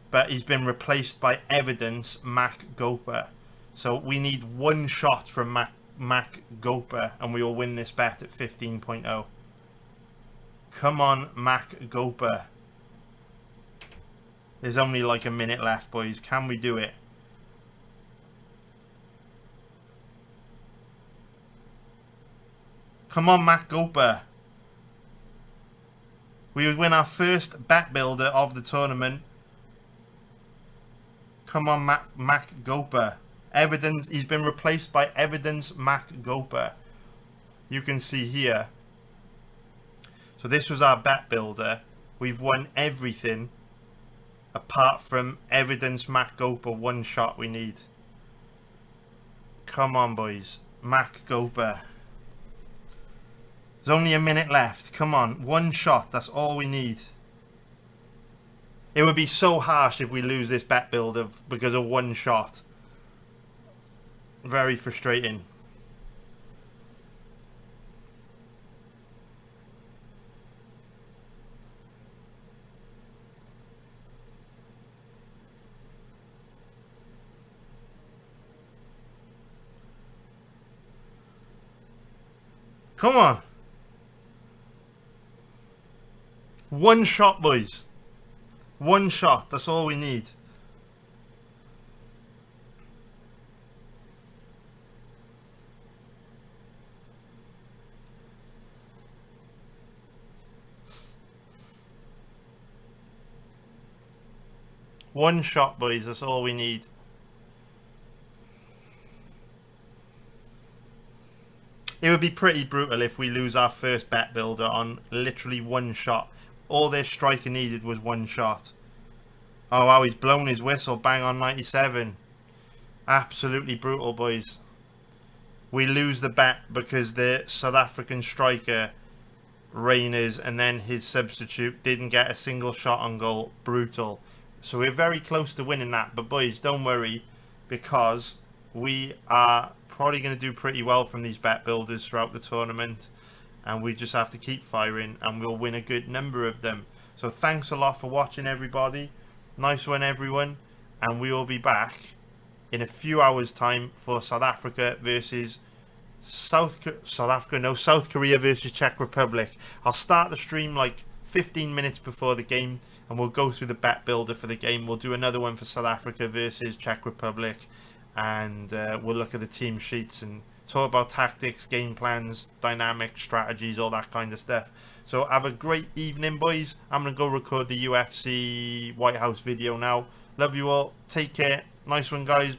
But he's been replaced by Evidence Mac Gopa. So we need one shot from Mac Gopa and we will win this bet at 15.0. Come on, Mac Gopa. There's only like a minute left, boys. Can we do it? Come on, Mac Gopa. We would win our first bet builder of the tournament. Come on, Mac Gopa. Evidence, he's been replaced by Evidence Mac Gopa. You can see here. So this was our bet builder. We've won everything apart from Evidence Mac Gopa. One shot we need. Come on, boys. Mac Gopa. There's only a minute left. Come on. One shot. That's all we need. It would be so harsh if we lose this bet builder because of one shot. Very frustrating. Come on. One shot, boys. One shot. That's all we need. One shot, boys. That's all we need. It would be pretty brutal if we lose our first bet builder on literally one shot. All this striker needed was one shot. Oh wow, he's blown his whistle. Bang on 97. Absolutely brutal, boys. We lose the bet because the South African striker, Reyners, and then his substitute didn't get a single shot on goal. Brutal. So we're very close to winning that. But boys, don't worry, because we are probably going to do pretty well from these bet builders throughout the tournament. And we just have to keep firing and we'll win a good number of them. So thanks a lot for watching, everybody. Nice one, everyone. And we will be back in a few hours time for South Africa versus South Korea versus Czech Republic. I'll start the stream like 15 minutes before the game and we'll go through the bet builder for the game. We'll do another one for South Africa versus Czech Republic and we'll look at the team sheets and talk about tactics, game plans, dynamic strategies, all that kind of stuff. So have a great evening, boys. I'm going to go record the UFC White House video now. Love you all. Take care. Nice one, guys.